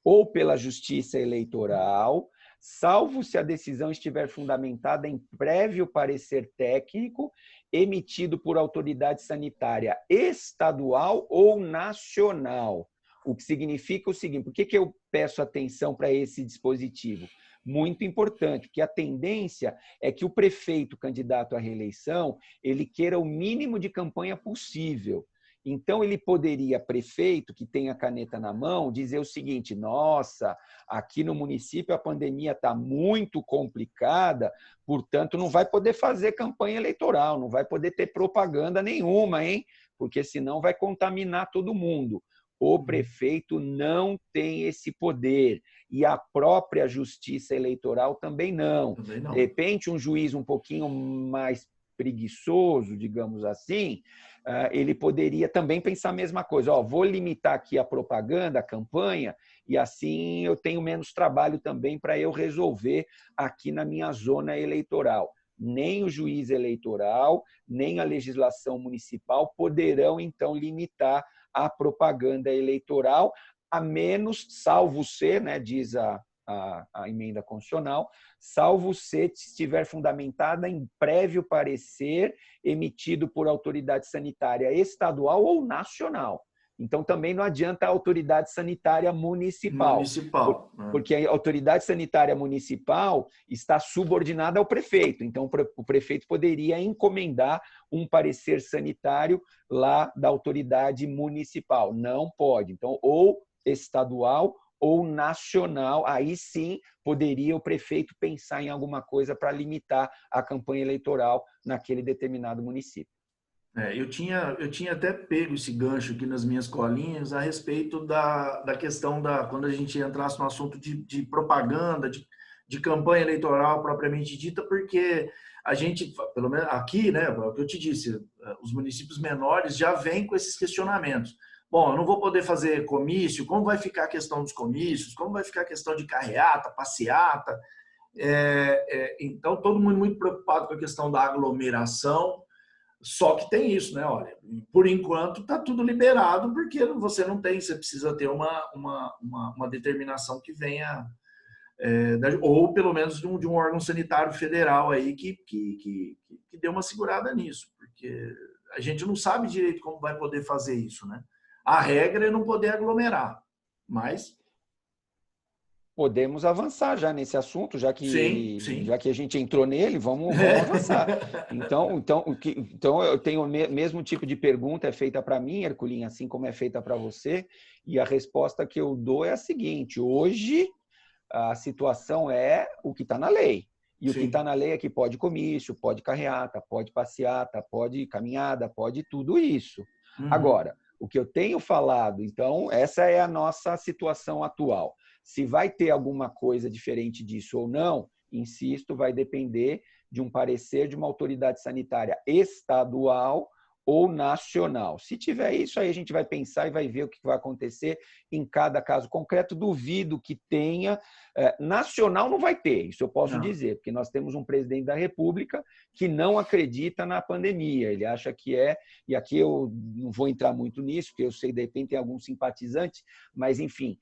[SPEAKER 3] ou pela Justiça Eleitoral, salvo se a decisão estiver fundamentada em prévio parecer técnico emitido por autoridade sanitária estadual ou nacional. O que significa o seguinte, por que eu peço atenção para esse dispositivo? Muito importante, porque a tendência é que o prefeito candidato à reeleição, ele queira o mínimo de campanha possível. Então, ele poderia, prefeito que tem a caneta na mão, dizer o seguinte, nossa, aqui no município a pandemia está muito complicada, portanto, não vai poder fazer campanha eleitoral, não vai poder ter propaganda nenhuma, hein? Porque senão vai contaminar todo mundo. O prefeito não tem esse poder e a própria Justiça Eleitoral também não. De repente, um juiz um pouquinho mais preguiçoso, digamos assim, ele poderia também pensar a mesma coisa. Vou limitar aqui a propaganda, a campanha, e assim eu tenho menos trabalho também para eu resolver aqui na minha zona eleitoral. Nem o juiz eleitoral, nem a legislação municipal poderão, então, limitar a propaganda eleitoral, a menos, salvo ser, né, diz a emenda constitucional, salvo se estiver fundamentada em prévio parecer emitido por autoridade sanitária estadual ou nacional. Então, também não adianta a autoridade sanitária municipal. Porque a autoridade sanitária municipal está subordinada ao prefeito. Então, o prefeito poderia encomendar um parecer sanitário lá da autoridade municipal. Não pode. Então, ou estadual ou nacional, aí sim poderia o prefeito pensar em alguma coisa para limitar a campanha eleitoral naquele determinado município.
[SPEAKER 2] Eu tinha até pego esse gancho aqui nas minhas colinhas a respeito da questão quando a gente entrasse no assunto de propaganda, de campanha eleitoral propriamente dita, porque a gente, pelo menos aqui, né, o que eu te disse, os municípios menores já vêm com esses questionamentos. Bom, eu não vou poder fazer comício, como vai ficar a questão dos comícios, como vai ficar a questão de carreata, passeata. Então, todo mundo muito preocupado com a questão da aglomeração, só que tem isso, né? Olha, por enquanto está tudo liberado, porque você não tem, você precisa ter uma determinação que venha, ou pelo menos de um órgão sanitário federal aí que dê uma segurada nisso, porque a gente não sabe direito como vai poder fazer isso, né? A regra é não poder aglomerar, mas...
[SPEAKER 3] Podemos avançar já nesse assunto, já que a gente entrou nele, vamos avançar. Então, eu tenho o mesmo tipo de pergunta é feita para mim, Herculin, assim como é feita para você, e a resposta que eu dou é a seguinte: hoje a situação é o que está na lei. E o que está na lei é que pode comício, pode carreata, pode passeata, pode caminhada, pode tudo isso. Agora, o que eu tenho falado, então, essa é a nossa situação atual. Se vai ter alguma coisa diferente disso ou não, insisto, vai depender de um parecer de uma autoridade sanitária estadual ou nacional. Se tiver isso, aí a gente vai pensar e vai ver o que vai acontecer em cada caso concreto. Duvido que tenha. Nacional não vai ter, isso eu posso dizer, porque nós temos um presidente da República que não acredita na pandemia. Ele acha que e aqui eu não vou entrar muito nisso, porque eu sei que de repente tem algum simpatizante, mas, enfim,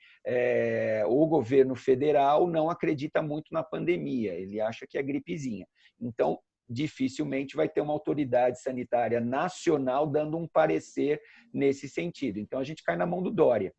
[SPEAKER 3] o governo federal não acredita muito na pandemia, ele acha que é gripezinha. Então, dificilmente vai ter uma autoridade sanitária nacional dando um parecer nesse sentido. Então, a gente cai na mão do Dória.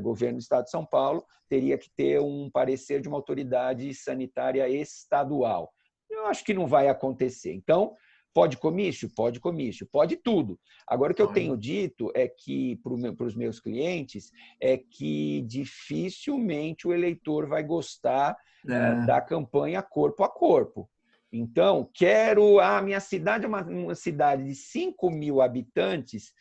[SPEAKER 3] Governo do Estado de São Paulo teria que ter um parecer de uma autoridade sanitária estadual. Eu acho que não vai acontecer. Então, pode comício? Pode comício. Pode tudo. Agora, o que eu tenho dito é que, para os meus clientes, é que dificilmente o eleitor vai gostar da campanha corpo a corpo. Então, a minha cidade é uma cidade de 5 mil habitantes,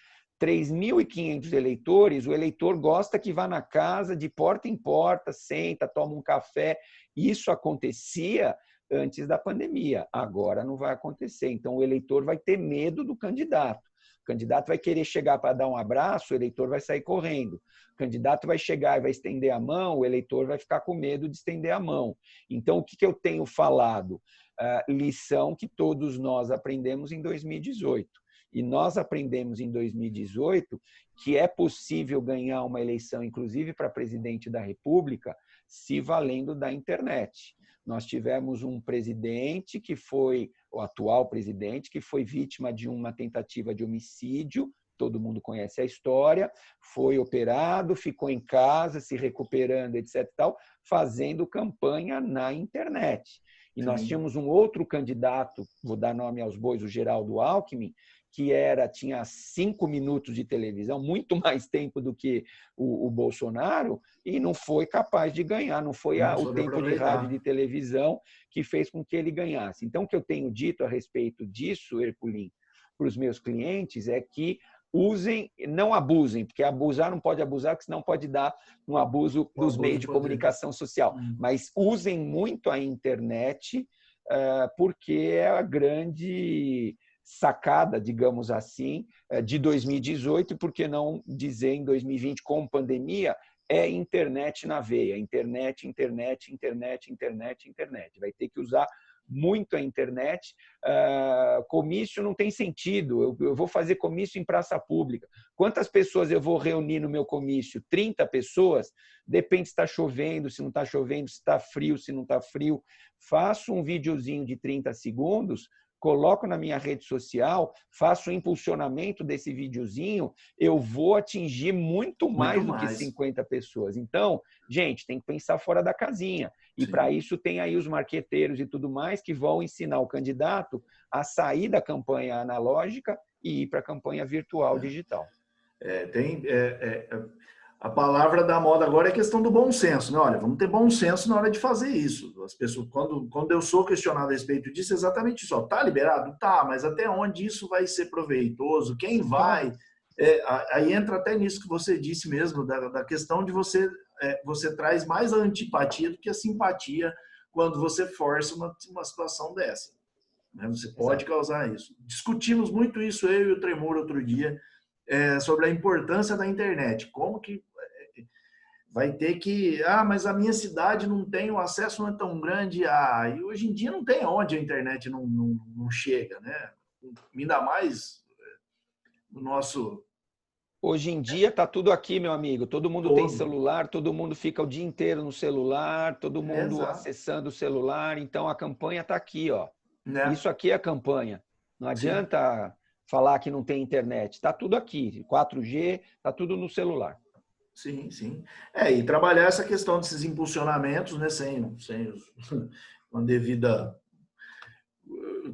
[SPEAKER 3] 3.500 eleitores, o eleitor gosta que vá na casa, de porta em porta, senta, toma um café. Isso acontecia antes da pandemia, agora não vai acontecer. Então, o eleitor vai ter medo do candidato. O candidato vai querer chegar para dar um abraço, o eleitor vai sair correndo. O candidato vai chegar e vai estender a mão, o eleitor vai ficar com medo de estender a mão. Então, o que eu tenho falado? Lição que todos nós aprendemos em 2018. E nós aprendemos em 2018 que é possível ganhar uma eleição, inclusive para presidente da República, se valendo da internet. Nós tivemos um presidente que foi, o atual presidente, que foi vítima de uma tentativa de homicídio, todo mundo conhece a história, foi operado, ficou em casa, se recuperando, etc., tal, fazendo campanha na internet. E nós tínhamos um outro candidato, vou dar nome aos bois, o Geraldo Alckmin, que tinha 5 minutos de televisão, muito mais tempo do que o Bolsonaro, e não foi capaz de ganhar, não foi o tempo de rádio e de televisão que fez com que ele ganhasse. Então, o que eu tenho dito a respeito disso, Herculin, para os meus clientes, é que usem, não abusem, porque abusar não pode abusar, porque senão pode dar um abuso dos meios de comunicação social. Mas usem muito a internet porque é a grande sacada, digamos assim, de 2018, e por que não dizer em 2020, com pandemia, é internet na veia. Internet, internet, internet, internet, internet. Vai ter que usar muito a internet. Comício não tem sentido. Eu vou fazer comício em praça pública. Quantas pessoas eu vou reunir no meu comício? 30 pessoas? Depende se está chovendo, se não está chovendo, se está frio, se não está frio. Faço um videozinho de 30 segundos, coloco na minha rede social, faço o impulsionamento desse videozinho, eu vou atingir muito mais do que 50 pessoas. Então, gente, tem que pensar fora da casinha. E para isso tem aí os marqueteiros e tudo mais que vão ensinar o candidato a sair da campanha analógica e ir para a campanha virtual digital.
[SPEAKER 2] A palavra da moda agora é a questão do bom senso, né? Olha, vamos ter bom senso na hora de fazer isso. As pessoas, quando eu sou questionado a respeito disso, é exatamente isso. Tá liberado? Tá, mas até onde isso vai ser proveitoso? Quem vai? Aí entra até nisso que você disse mesmo, da questão de você traz mais a antipatia do que a simpatia quando você força uma situação dessa. Né? Você pode causar isso. Discutimos muito isso, eu e o Tremor, outro dia, sobre a importância da internet. Como que vai ter que... mas a minha cidade não tem, o acesso não é tão grande. E hoje em dia não tem onde a internet não chega, né? Ainda mais no nosso...
[SPEAKER 3] Hoje em dia está tudo aqui, meu amigo. Todo mundo tem celular, todo mundo fica o dia inteiro no celular, todo mundo acessando o celular. Então, a campanha está aqui, ó. Né? Isso aqui é a campanha. Não adianta falar que não tem internet. Está tudo aqui. 4G, está tudo no celular.
[SPEAKER 2] Sim, sim. E trabalhar essa questão desses impulsionamentos, né,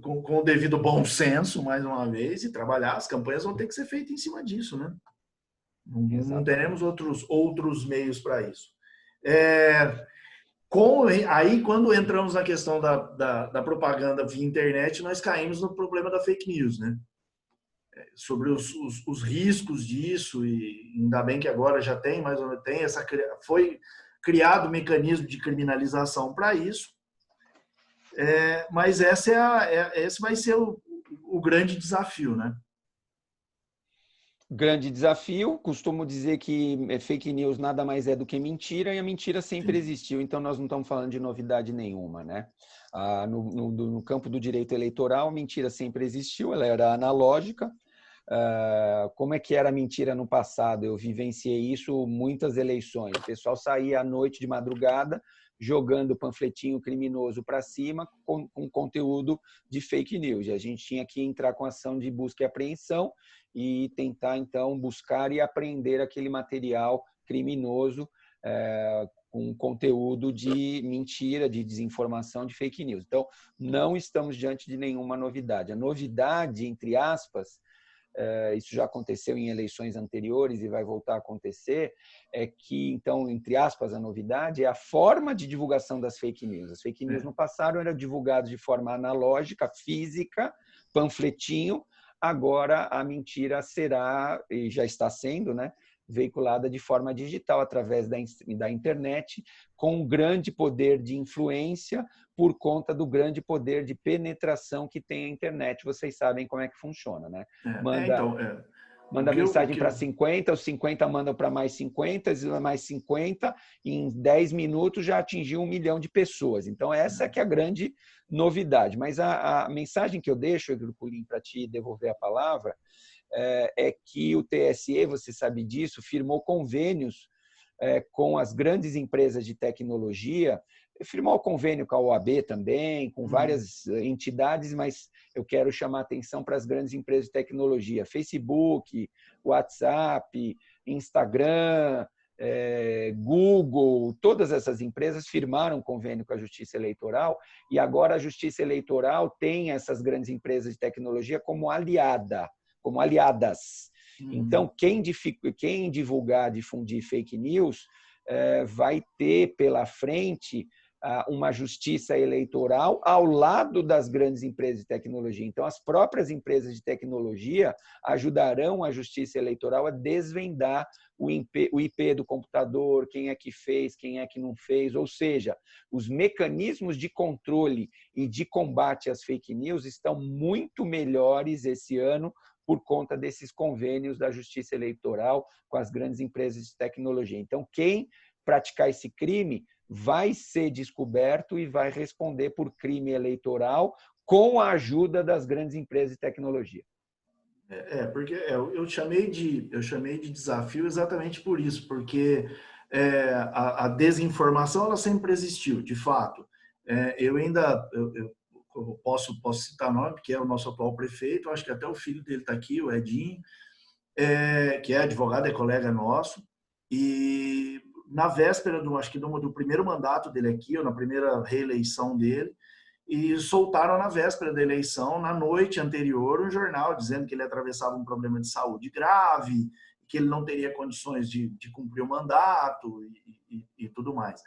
[SPEAKER 2] com o devido bom senso, mais uma vez, e trabalhar. As campanhas vão ter que ser feitas em cima disso, né? Não teremos outros meios para isso. Aí, quando entramos na questão da propaganda via internet, nós caímos no problema da fake news, né? Sobre os riscos disso, e ainda bem que agora já tem, mais ou menos, foi criado um mecanismo de criminalização para isso, mas esse vai ser o grande desafio, né?
[SPEAKER 3] Grande desafio. Costumo dizer que fake news nada mais é do que mentira, e a mentira sempre existiu, então nós não estamos falando de novidade nenhuma, né? No campo do direito eleitoral, a mentira sempre existiu, ela era analógica. Como é que era a mentira no passado? Eu vivenciei isso muitas eleições. O pessoal saía à noite de madrugada jogando panfletinho criminoso para cima com conteúdo de fake news. E a gente tinha que entrar com ação de busca e apreensão e tentar, então, buscar e apreender aquele material criminoso com conteúdo de mentira, de desinformação, de fake news. Então, não estamos diante de nenhuma novidade. A novidade, entre aspas, isso já aconteceu em eleições anteriores e vai voltar a acontecer, é que, então, entre aspas, a novidade é a forma de divulgação das fake news. As fake news no passado eram divulgadas de forma analógica, física, panfletinho. Agora a mentira será, e já está sendo, né, veiculada de forma digital através da internet, com um grande poder de influência por conta do grande poder de penetração que tem a internet. Vocês sabem como é que funciona, né? Manda mensagem para 50, os 50 mandam para mais 50, mais 50, em 10 minutos já atingiu 1 milhão de pessoas. Então, essa que é a grande novidade. Mas a mensagem que eu deixo, Herculin, para te devolver a palavra, é que o TSE, você sabe disso, firmou convênios com as grandes empresas de tecnologia, firmou convênio com a OAB também, com várias entidades, mas eu quero chamar a atenção para as grandes empresas de tecnologia, Facebook, WhatsApp, Instagram, Google, todas essas empresas firmaram convênio com a Justiça Eleitoral, e agora a Justiça Eleitoral tem essas grandes empresas de tecnologia como aliadas. Então, quem divulgar, difundir fake news, vai ter pela frente uma justiça eleitoral ao lado das grandes empresas de tecnologia. Então, as próprias empresas de tecnologia ajudarão a justiça eleitoral a desvendar o IP do computador, quem é que fez, quem é que não fez, ou seja, os mecanismos de controle e de combate às fake news estão muito melhores esse ano por conta desses convênios da justiça eleitoral com as grandes empresas de tecnologia. Então, quem praticar esse crime vai ser descoberto e vai responder por crime eleitoral com a ajuda das grandes empresas de tecnologia.
[SPEAKER 2] Porque eu chamei de desafio exatamente por isso, porque a desinformação ela sempre existiu, de fato. Eu posso citar nome, que é o nosso atual prefeito, acho que até o filho dele está aqui, o Edinho, que é advogado, é colega nosso, e na véspera do primeiro mandato dele aqui, ou na primeira reeleição dele, e soltaram na véspera da eleição, na noite anterior, um jornal dizendo que ele atravessava um problema de saúde grave, que ele não teria condições de cumprir o mandato e tudo mais.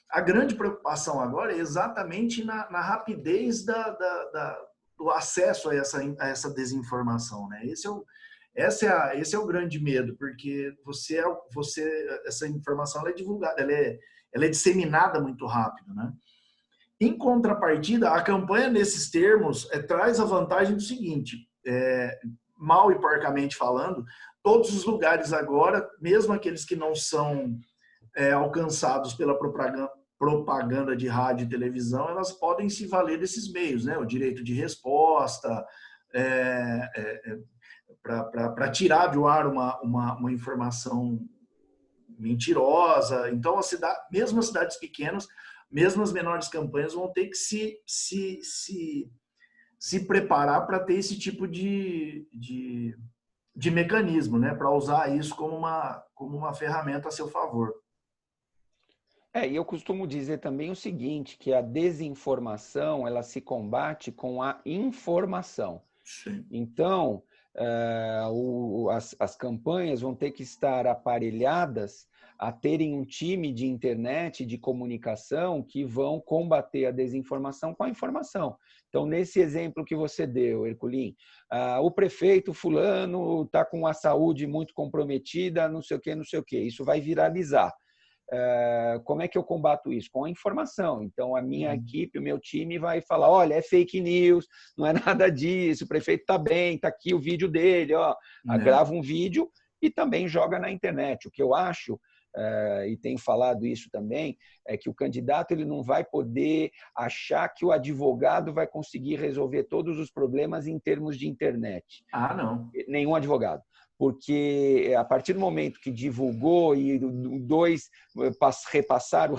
[SPEAKER 2] A grande preocupação agora é exatamente na rapidez do acesso a essa desinformação, né? Esse é o grande medo, porque essa informação ela é divulgada, ela é disseminada muito rápido, né? Em contrapartida, a campanha, nesses termos, traz a vantagem do seguinte, mal e porcamente falando, todos os lugares agora, mesmo aqueles que não são alcançados pela propaganda de rádio e televisão, elas podem se valer desses meios, né? O direito de resposta, para tirar do ar uma informação mentirosa. Então, mesmo as cidades pequenas, mesmo as menores campanhas, vão ter que se preparar para ter esse tipo de mecanismo, né? Para usar isso como uma ferramenta a seu favor.
[SPEAKER 3] E eu costumo dizer também o seguinte, que a desinformação ela se combate com a informação.
[SPEAKER 2] Sim.
[SPEAKER 3] Então, as campanhas vão ter que estar aparelhadas a terem um time de internet, de comunicação, que vão combater a desinformação com a informação. Então, nesse exemplo que você deu, Herculin, o prefeito fulano está com a saúde muito comprometida, não sei o quê, isso vai viralizar. Como é que eu combato isso? Com a informação. Então, a minha equipe, o meu time vai falar, olha, é fake news, não é nada disso, o prefeito está bem, está aqui o vídeo dele, grava um vídeo e também joga na internet. O que eu acho, e tenho falado isso também, é que o candidato ele não vai poder achar que o advogado vai conseguir resolver todos os problemas em termos de internet.
[SPEAKER 2] Não.
[SPEAKER 3] Nenhum advogado. Porque a partir do momento que divulgou e dois repassou,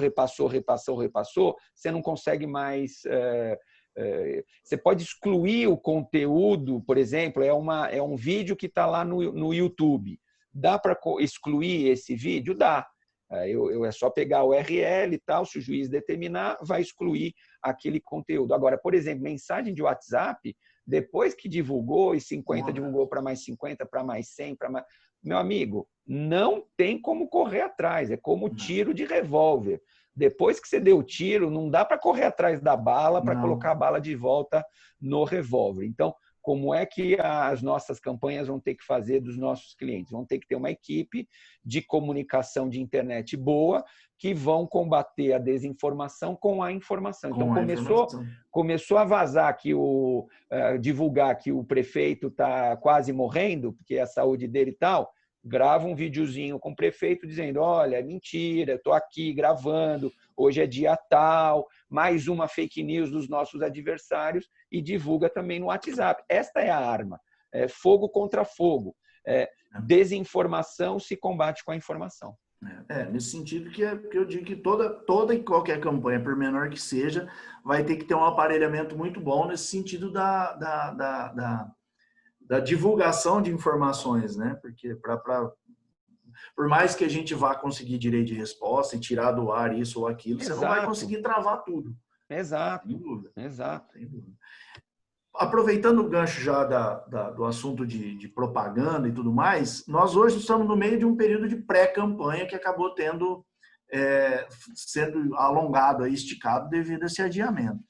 [SPEAKER 3] você não consegue mais... Você pode excluir o conteúdo, por exemplo, é um vídeo que está lá no YouTube. Dá para excluir esse vídeo? Dá. É só pegar o URL e tal, se o juiz determinar, vai excluir aquele conteúdo. Agora, por exemplo, mensagem de WhatsApp, depois que divulgou, e 50 divulgou para mais 50, para mais 100, para mais... Meu amigo, não tem como correr atrás, é como tiro de revólver. Depois que você deu o tiro, não dá para correr atrás da bala para colocar a bala de volta no revólver. Então, como é que as nossas campanhas vão ter que fazer dos nossos clientes? Vão ter que ter uma equipe de comunicação de internet boa que vão combater a desinformação com a informação. Então, começou a vazar divulgar que o prefeito está quase morrendo, porque a saúde dele e tal, grava um videozinho com o prefeito dizendo, olha, é mentira, estou aqui gravando, hoje é dia tal, mais uma fake news dos nossos adversários e divulga também no WhatsApp. Esta é a arma, fogo contra fogo. Desinformação se combate com a informação.
[SPEAKER 2] Nesse sentido que eu digo que toda e qualquer campanha, por menor que seja, vai ter que ter um aparelhamento muito bom nesse sentido da divulgação de informações, né? Porque por mais que a gente vá conseguir direito de resposta e tirar do ar isso ou aquilo, você não vai conseguir travar tudo.
[SPEAKER 3] Exato.
[SPEAKER 2] Sem dúvida.
[SPEAKER 3] Exato.
[SPEAKER 2] Sem dúvida. Aproveitando o gancho já do assunto de propaganda e tudo mais, nós hoje estamos no meio de um período de pré-campanha que acabou tendo sendo alongado, esticado devido a esse adiamento.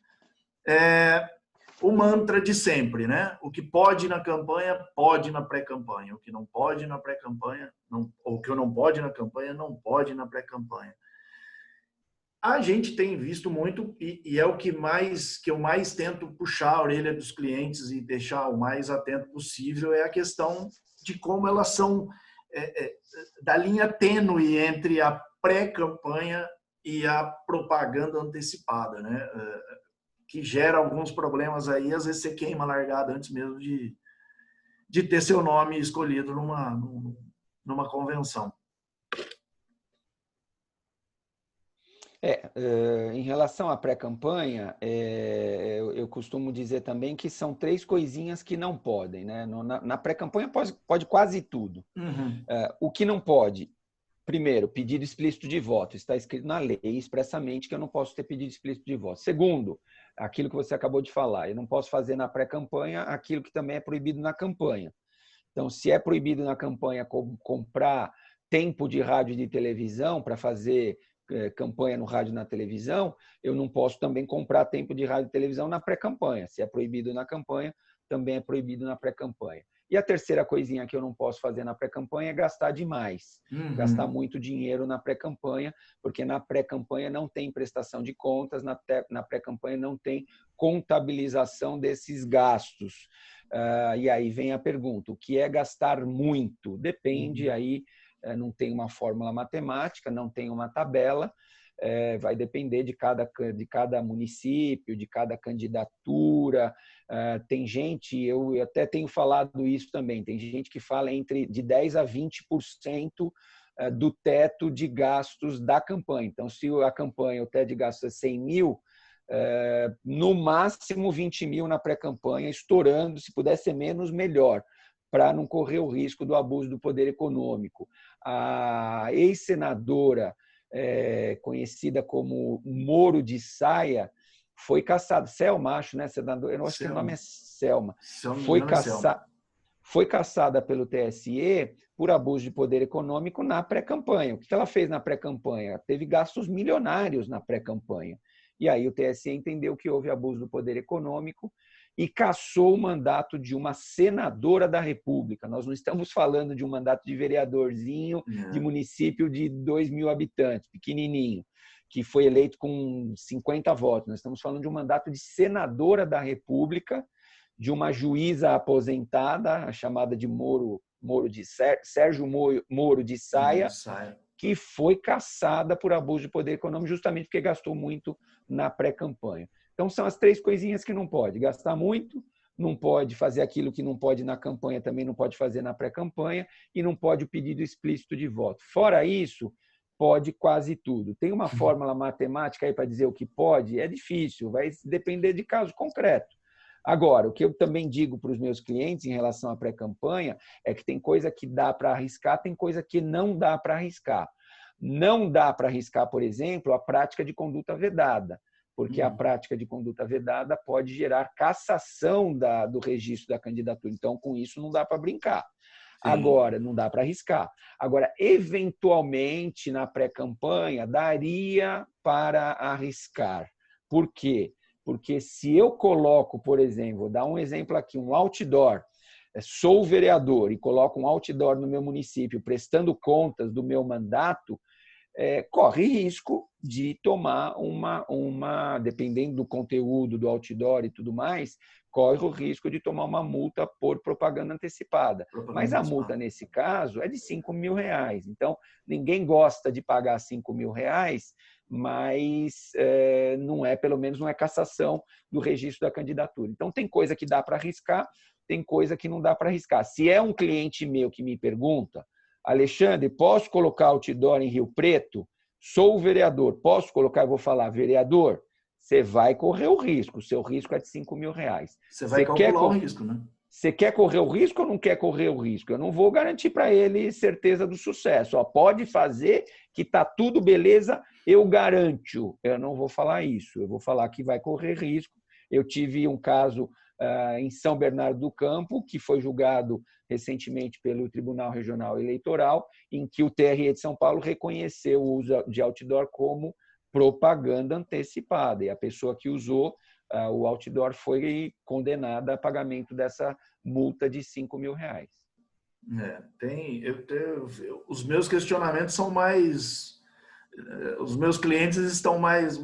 [SPEAKER 2] O mantra de sempre, né? O que pode na campanha, pode na pré-campanha. O que não pode na pré-campanha, ou o que não pode na campanha, não pode na pré-campanha. A gente tem visto muito, e é o que eu mais tento puxar a orelha dos clientes e deixar o mais atento possível, é a questão de como elas são da linha tênue entre a pré-campanha e a propaganda antecipada, né? Que gera alguns problemas aí, às vezes você queima a largada antes mesmo de ter seu nome escolhido numa convenção.
[SPEAKER 3] Em relação à pré-campanha, eu costumo dizer também que são 3 coisinhas que não podem, né? Na pré-campanha pode quase tudo.
[SPEAKER 2] Uhum.
[SPEAKER 3] O que não pode, primeiro, pedido explícito de voto. Está escrito na lei expressamente que eu não posso ter pedido explícito de voto. Segundo, aquilo que você acabou de falar, eu não posso fazer na pré-campanha aquilo que também é proibido na campanha. Então, se é proibido na campanha comprar tempo de rádio e de televisão para fazer campanha no rádio e na televisão, eu não posso também comprar tempo de rádio e televisão na pré-campanha. Se é proibido na campanha, também é proibido na pré-campanha. E a terceira coisinha que eu não posso fazer na pré-campanha é gastar demais. Gastar muito dinheiro na pré-campanha, porque na pré-campanha não tem prestação de contas, na pré-campanha não tem contabilização desses gastos. E aí vem a pergunta, o que é gastar muito? Depende aí, não tem uma fórmula matemática, não tem uma tabela, vai depender de cada município, de cada candidatura. Tem gente, eu até tenho falado isso também, tem gente que fala de 10% a 20% do teto de gastos da campanha. Então, se a campanha, o teto de gastos é 100 mil, no máximo 20 mil na pré-campanha, estourando, se puder ser menos, melhor, para não correr o risco do abuso do poder econômico. A ex-senadora, conhecida como Moro de Saia, foi caçada. Selma, acho, né, senador? Eu acho que o nome é Selma. Foi caçada pelo TSE por abuso de poder econômico na pré-campanha. O que ela fez na pré-campanha? Teve gastos milionários na pré-campanha. E aí o TSE entendeu que houve abuso do poder econômico e cassou o mandato de uma senadora da República. Nós não estamos falando de um mandato de vereadorzinho de município de 2 mil habitantes, pequenininho, que foi eleito com 50 votos. Nós estamos falando de um mandato de senadora da República, de uma juíza aposentada, chamada de Sérgio Moro de Saia, que foi cassada por abuso de poder econômico justamente porque gastou muito na pré-campanha. Então, são as 3 coisinhas que não pode. Gastar muito, não pode fazer aquilo que não pode na campanha, também não pode fazer na pré-campanha, e não pode o pedido explícito de voto. Fora isso, pode quase tudo. Tem uma fórmula matemática aí para dizer o que pode? É difícil, vai depender de caso concreto. Agora, o que eu também digo para os meus clientes em relação à pré-campanha é que tem coisa que dá para arriscar, tem coisa que não dá para arriscar. Não dá para arriscar, por exemplo, a prática de conduta vedada, porque a prática de conduta vedada pode gerar cassação do registro da candidatura. Então, com isso, não dá para brincar. Sim. Agora, não dá para arriscar. Agora, eventualmente, na pré-campanha, daria para arriscar. Por quê? Porque se eu coloco, por exemplo, vou dar um exemplo aqui, um outdoor, sou vereador e coloco um outdoor no meu município prestando contas do meu mandato, corre risco de tomar dependendo do conteúdo do outdoor e tudo mais, corre o risco de tomar uma multa por propaganda antecipada. Mas a multa, nesse caso, é de R$5 mil. Então, ninguém gosta de pagar R$5 mil, mas pelo menos não é cassação do registro da candidatura. Então, tem coisa que dá para arriscar, tem coisa que não dá para arriscar. Se é um cliente meu que me pergunta, Alexandre, posso colocar outdoor em Rio Preto? Sou o vereador, posso colocar? Eu vou falar, vereador, você vai correr o risco, o seu risco é de R$5 mil.
[SPEAKER 2] Você vai calcular o risco, né?
[SPEAKER 3] Você quer correr o risco ou não quer correr o risco? Eu não vou garantir para ele certeza do sucesso. Pode fazer que está tudo beleza, eu garanto. Eu não vou falar isso, eu vou falar que vai correr risco. Eu tive um caso em São Bernardo do Campo, que foi julgado recentemente pelo Tribunal Regional Eleitoral, em que o TRE de São Paulo reconheceu o uso de outdoor como propaganda antecipada, e a pessoa que usou o outdoor foi condenada a pagamento dessa multa de R$ 5.000.
[SPEAKER 2] Os meus questionamentos são mais... Os meus clientes estão mais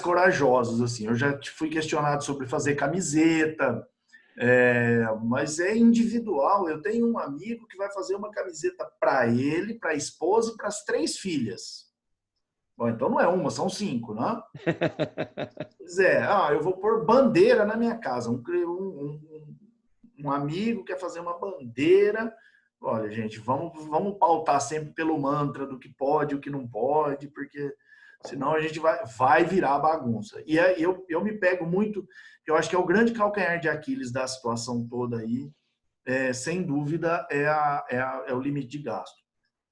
[SPEAKER 2] corajosos, assim. Eu já fui questionado sobre fazer camiseta, mas é individual. Eu tenho um amigo que vai fazer uma camiseta para ele, para a esposa e para as 3 filhas. Bom, então não é uma, são 5, né? Pois eu vou pôr bandeira na minha casa. Um amigo quer fazer uma bandeira. Olha, gente, vamos pautar sempre pelo mantra do que pode e o que não pode, porque senão a gente vai virar bagunça. E eu me pego muito, eu acho que é o grande calcanhar de Aquiles da situação toda aí, sem dúvida, é o limite de gasto.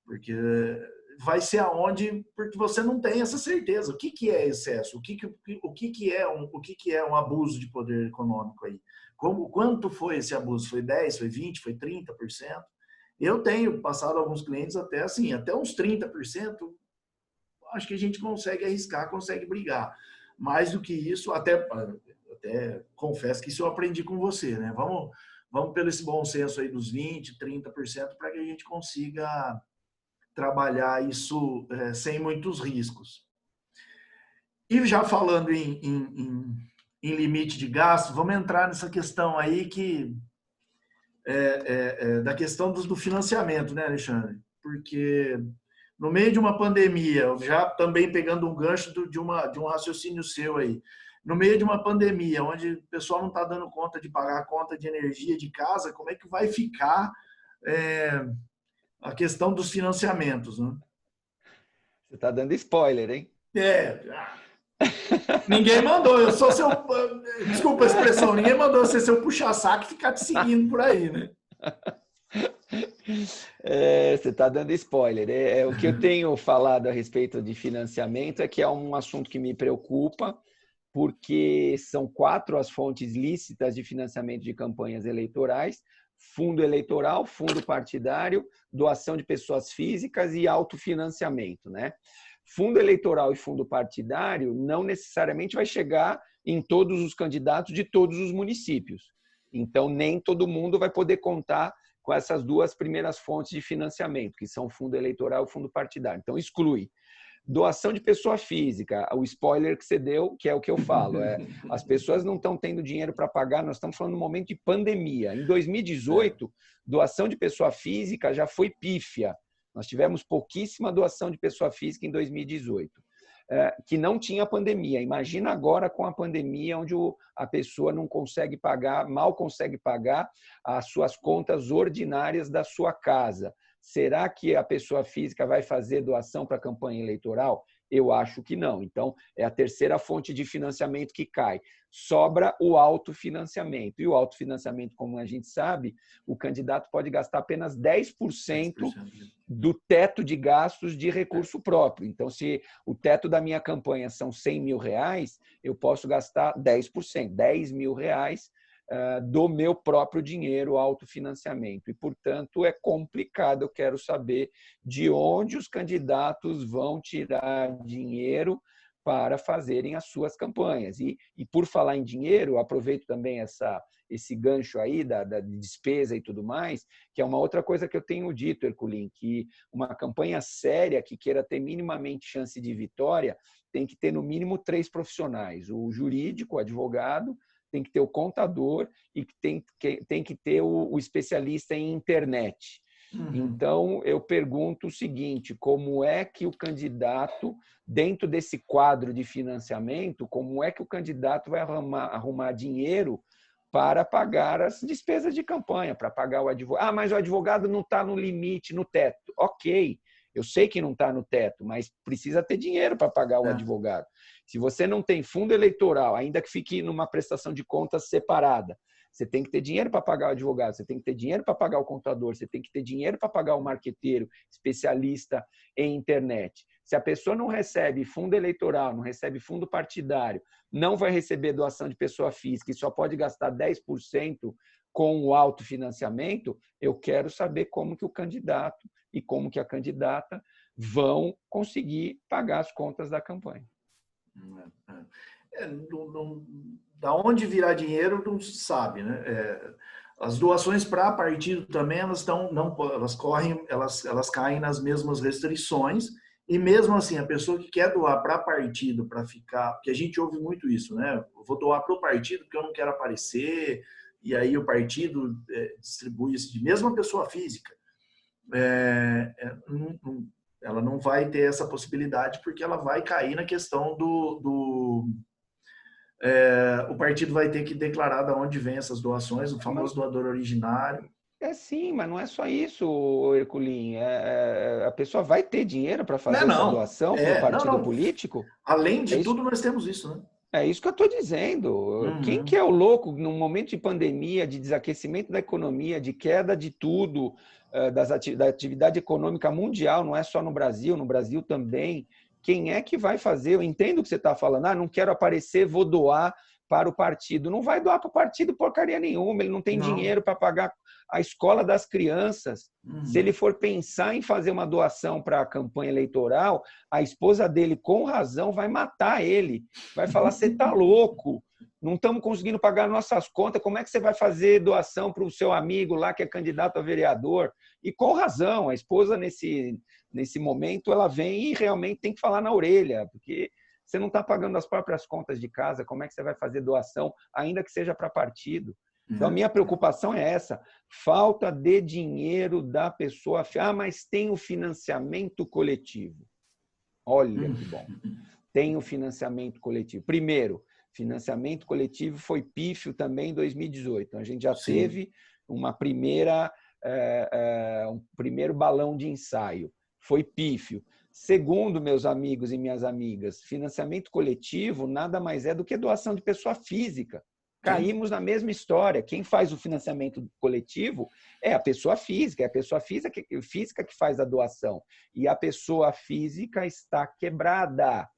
[SPEAKER 2] Porque vai ser porque você não tem essa certeza. O que é excesso? O que é um abuso de poder econômico aí? Quanto foi esse abuso? Foi 10%, foi 20%, foi 30%? Eu tenho passado alguns clientes até uns 30%, acho que a gente consegue arriscar, consegue brigar. Mais do que isso, até confesso que isso eu aprendi com você, né? Vamos pelo esse bom senso aí dos 20%, 30% para que a gente consiga trabalhar isso sem muitos riscos. E já falando em limite de gasto, vamos entrar nessa questão aí da questão do financiamento, né, Alexandre? Porque no meio de uma pandemia, já também pegando um gancho de um raciocínio seu aí, no meio de uma pandemia, onde o pessoal não está dando conta de pagar a conta de energia de casa, como é que vai ficar a questão dos financiamentos, né?
[SPEAKER 3] Você está dando spoiler, hein?
[SPEAKER 2] Ninguém mandou, eu sou seu... Desculpa a expressão, ninguém mandou ser seu puxa-saco e ficar te seguindo por aí, né?
[SPEAKER 3] Você está dando spoiler. O que eu tenho falado a respeito de financiamento é que é um assunto que me preocupa, porque são 4 as fontes lícitas de financiamento de campanhas eleitorais: fundo eleitoral, fundo partidário, doação de pessoas físicas e autofinanciamento, né? Fundo eleitoral e fundo partidário não necessariamente vai chegar em todos os candidatos de todos os municípios. Então, nem todo mundo vai poder contar com essas 2 primeiras fontes de financiamento, que são o fundo eleitoral e o fundo partidário. Então, exclui. Doação de pessoa física, o spoiler que você deu, que é o que eu falo. As pessoas não estão tendo dinheiro para pagar, nós estamos falando de um momento de pandemia. Em 2018, doação de pessoa física já foi pífia. Nós tivemos pouquíssima doação de pessoa física em 2018, que não tinha pandemia. Imagina agora com a pandemia, onde a pessoa não consegue pagar, mal consegue pagar as suas contas ordinárias da sua casa. Será que a pessoa física vai fazer doação para a campanha eleitoral? Eu acho que não. Então, é a terceira fonte de financiamento que cai. Sobra o autofinanciamento. E o autofinanciamento, como a gente sabe, o candidato pode gastar apenas 10% do teto de gastos de recurso próprio. Então, se o teto da minha campanha são R$100.000, eu posso gastar 10%, R$10.000 do meu próprio dinheiro, autofinanciamento. E, portanto, é complicado. Eu quero saber de onde os candidatos vão tirar dinheiro para fazerem as suas campanhas. E por falar em dinheiro, aproveito também esse gancho aí da despesa e tudo mais, que é uma outra coisa que eu tenho dito, Herculin, que uma campanha séria que queira ter minimamente chance de vitória tem que ter no mínimo 3 profissionais: o jurídico, o advogado, tem que ter o contador e tem que ter o especialista em internet. Então, eu pergunto o seguinte: como é que o candidato, dentro desse quadro de financiamento, como é que o candidato vai arrumar dinheiro para pagar as despesas de campanha, para pagar o advogado? Mas o advogado não está no limite, no teto. Ok, eu sei que não está no teto, mas precisa ter dinheiro para pagar o advogado. Se você não tem fundo eleitoral, ainda que fique numa prestação de contas separada, Você tem que ter dinheiro para pagar o advogado, você tem que ter dinheiro para pagar o contador, você tem que ter dinheiro para pagar o marqueteiro, especialista em internet. Se a pessoa não recebe fundo eleitoral, não recebe fundo partidário, não vai receber doação de pessoa física e só pode gastar 10% com o autofinanciamento, eu quero saber como que o candidato e como que a candidata vão conseguir pagar as contas da campanha.
[SPEAKER 2] Da onde virar dinheiro não se sabe, né? As doações para partido também elas caem nas mesmas restrições, e mesmo assim a pessoa que quer doar para partido para ficar, porque a gente ouve muito isso, né? Eu vou doar para o partido porque eu não quero aparecer, e aí o partido distribui isso de mesma pessoa física. Ela não vai ter essa possibilidade porque ela vai cair na questão o partido vai ter que declarar de onde vem essas doações, o famoso doador originário.
[SPEAKER 3] Sim, mas não é só isso, Herculin. A pessoa vai ter dinheiro para fazer essa doação para o partido político?
[SPEAKER 2] Além de tudo, nós temos isso, né?
[SPEAKER 3] É isso que eu estou dizendo. Quem que é o louco num momento de pandemia, de desaquecimento da economia, de queda de tudo, da atividade econômica mundial, não é só no Brasil também. Quem é que vai fazer? Eu entendo o que você está falando. Não quero aparecer, vou doar para o partido. Não vai doar para o partido porcaria nenhuma. Ele não tem dinheiro para pagar a escola das crianças. Se ele for pensar em fazer uma doação para a campanha eleitoral, a esposa dele, com razão, vai matar ele. Vai falar, você está louco. Não estamos conseguindo pagar nossas contas. Como é que você vai fazer doação para o seu amigo lá que é candidato a vereador? E com razão, a esposa, nesse momento, ela vem e realmente tem que falar na orelha, porque você não está pagando as próprias contas de casa, como é que você vai fazer doação, ainda que seja para partido? Então, a minha preocupação é essa, falta de dinheiro da pessoa. Mas tem o financiamento coletivo. Olha que bom. Tem o financiamento coletivo. Primeiro, financiamento coletivo foi pífio também em 2018. A gente já teve um primeiro balão de ensaio. Foi pífio. Segundo, meus amigos e minhas amigas, financiamento coletivo nada mais é do que doação de pessoa física. Caímos na mesma história. Quem faz o financiamento coletivo é a pessoa física. É a pessoa física que faz a doação. E a pessoa física está quebrada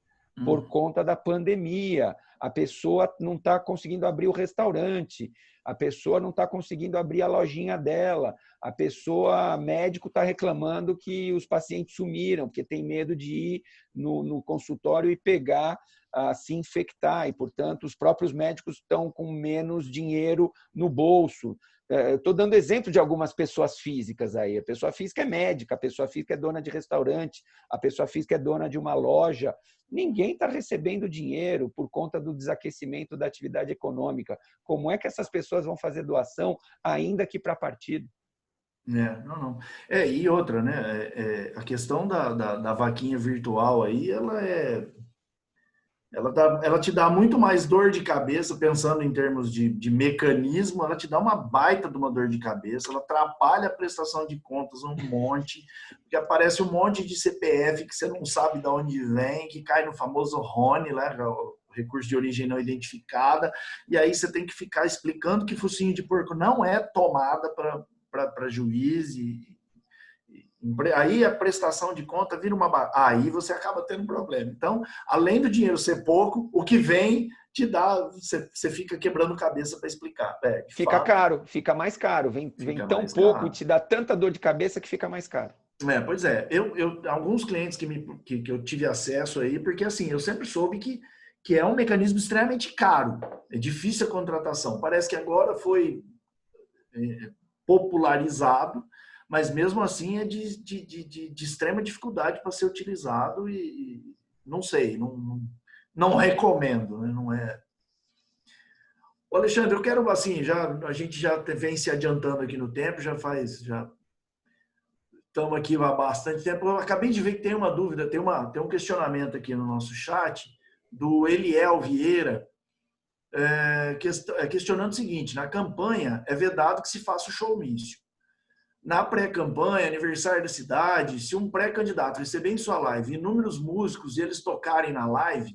[SPEAKER 3] por conta da pandemia. A pessoa não está conseguindo abrir o restaurante. A pessoa não está conseguindo abrir a lojinha dela. A pessoa, médico, está reclamando que os pacientes sumiram, porque tem medo de ir no consultório e pegar, se infectar. E, portanto, os próprios médicos estão com menos dinheiro no bolso. Estou dando exemplo de algumas pessoas físicas aí. A pessoa física é médica, a pessoa física é dona de restaurante, a pessoa física é dona de uma loja. Ninguém está recebendo dinheiro por conta do desaquecimento da atividade econômica. Como é que essas pessoas vão fazer doação, ainda que para partido?
[SPEAKER 2] Não. E outra, né? A questão da vaquinha virtual aí, ela te dá muito mais dor de cabeça, pensando em termos de mecanismo, ela te dá uma baita de uma dor de cabeça, ela atrapalha a prestação de contas um monte, porque aparece um monte de CPF que você não sabe de onde vem, que cai no famoso RON, né, o recurso de origem não identificada, e aí você tem que ficar explicando que focinho de porco não é tomada para juiz, aí a prestação de conta vira aí você acaba tendo problema. Então, além do dinheiro ser pouco, o que vem te dá, você fica quebrando cabeça para explicar.
[SPEAKER 3] Fica caro, fica mais caro. Vem tão pouco e te dá tanta dor de cabeça que fica mais caro.
[SPEAKER 2] Pois é. Alguns clientes que eu tive acesso aí, porque assim, eu sempre soube que é um mecanismo extremamente caro. É difícil a contratação. Parece que agora foi popularizado, mas mesmo assim é de extrema dificuldade para ser utilizado e não sei, não recomendo, né? Não é. Ô Alexandre, eu quero assim, a gente já vem se adiantando aqui no tempo, já estamos aqui há bastante tempo. Eu acabei de ver que tem uma dúvida, tem um questionamento aqui no nosso chat do Eliel Vieira, questionando o seguinte: na campanha é vedado que se faça o showmício. Na pré-campanha, aniversário da cidade, se um pré-candidato receber em sua live inúmeros músicos e eles tocarem na live,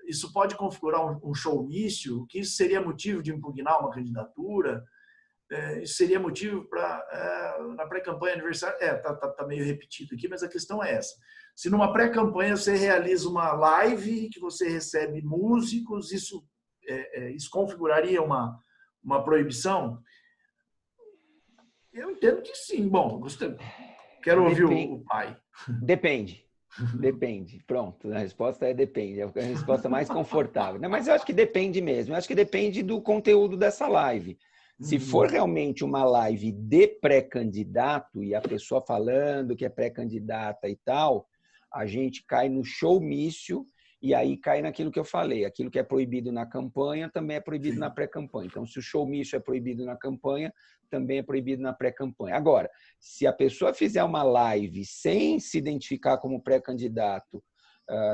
[SPEAKER 2] isso pode configurar um showmício, que isso seria motivo de impugnar uma candidatura, isso seria motivo para, na pré-campanha aniversário, tá meio repetido aqui, mas a questão é essa. Se numa pré-campanha você realiza uma live, que você recebe músicos, isso configuraria uma proibição? Eu entendo que sim. Bom, quero ouvir o pai.
[SPEAKER 3] Depende. Depende. Pronto. A resposta é depende. É a resposta mais confortável. Mas eu acho que depende mesmo. Eu acho que depende do conteúdo dessa live. Se for realmente uma live de pré-candidato e a pessoa falando que é pré-candidata e tal, a gente cai no showmício e aí cai naquilo que eu falei. Aquilo que é proibido na campanha também é proibido na pré-campanha. Então, se o showmício é proibido na campanha, também é proibido na pré-campanha. Agora, se a pessoa fizer uma live sem se identificar como pré-candidato,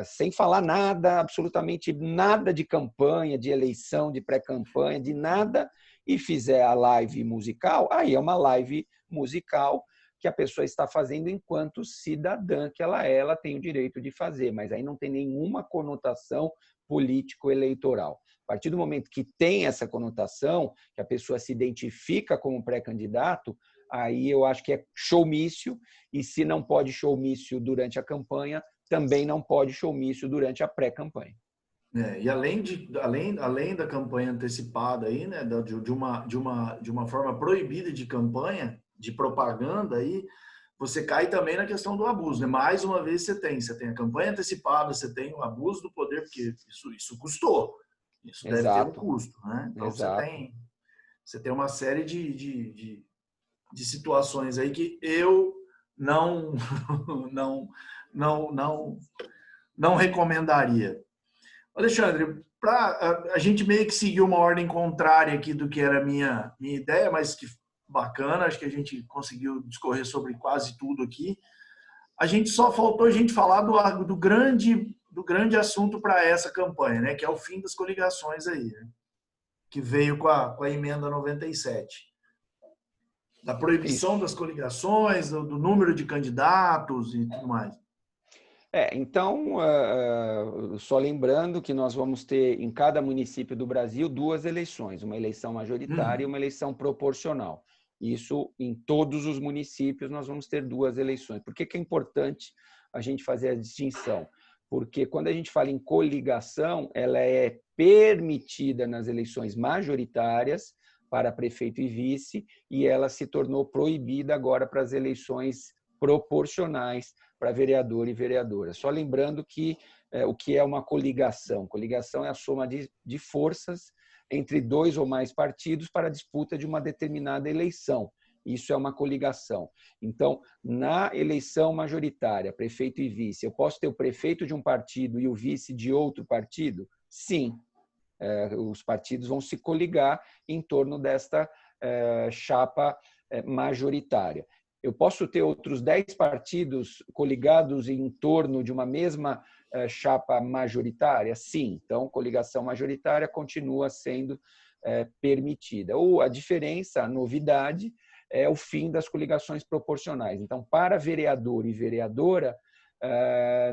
[SPEAKER 3] sem falar nada, absolutamente nada de campanha, de eleição, de pré-campanha, de nada, e fizer a live musical, aí é uma live musical que a pessoa está fazendo enquanto cidadã que ela tem o direito de fazer, mas aí não tem nenhuma conotação político-eleitoral. A partir do momento que tem essa conotação, que a pessoa se identifica como pré-candidato, aí eu acho que é showmício, e se não pode showmício durante a campanha, também não pode showmício durante a pré-campanha.
[SPEAKER 2] E além da campanha antecipada aí, né, de uma forma proibida de campanha, de propaganda aí, você cai também na questão do abuso, né? Mais uma vez você tem a campanha antecipada, você tem o abuso do poder, porque isso custou, isso deve ter um custo, né? Então você tem uma série de situações aí que eu não recomendaria. Alexandre, a gente meio que seguiu uma ordem contrária aqui do que era a minha ideia, mas que bacana, acho que a gente conseguiu discorrer sobre quase tudo aqui. Só faltou a gente falar do grande assunto para essa campanha, né? Que é o fim das coligações aí, né? Que veio com a emenda 97. Da proibição das coligações, do número de candidatos e tudo mais.
[SPEAKER 3] Então, só lembrando que nós vamos ter em cada município do Brasil 2 eleições, uma eleição majoritária e uma eleição proporcional. Isso em todos os municípios nós vamos ter 2 eleições. Por que é importante a gente fazer a distinção? Porque quando a gente fala em coligação, ela é permitida nas eleições majoritárias para prefeito e vice, e ela se tornou proibida agora para as eleições proporcionais para vereador e vereadora. Só lembrando que o que é uma coligação? Coligação é a soma de forças entre 2 ou mais partidos para a disputa de uma determinada eleição. Isso é uma coligação. Então, na eleição majoritária, prefeito e vice, eu posso ter o prefeito de um partido e o vice de outro partido? Sim. Os partidos vão se coligar em torno desta chapa majoritária. Eu posso ter outros 10 partidos coligados em torno de uma mesma chapa majoritária? Sim. Então, coligação majoritária continua sendo permitida. A diferença, a novidade, é o fim das coligações proporcionais. Então, para vereador e vereadora,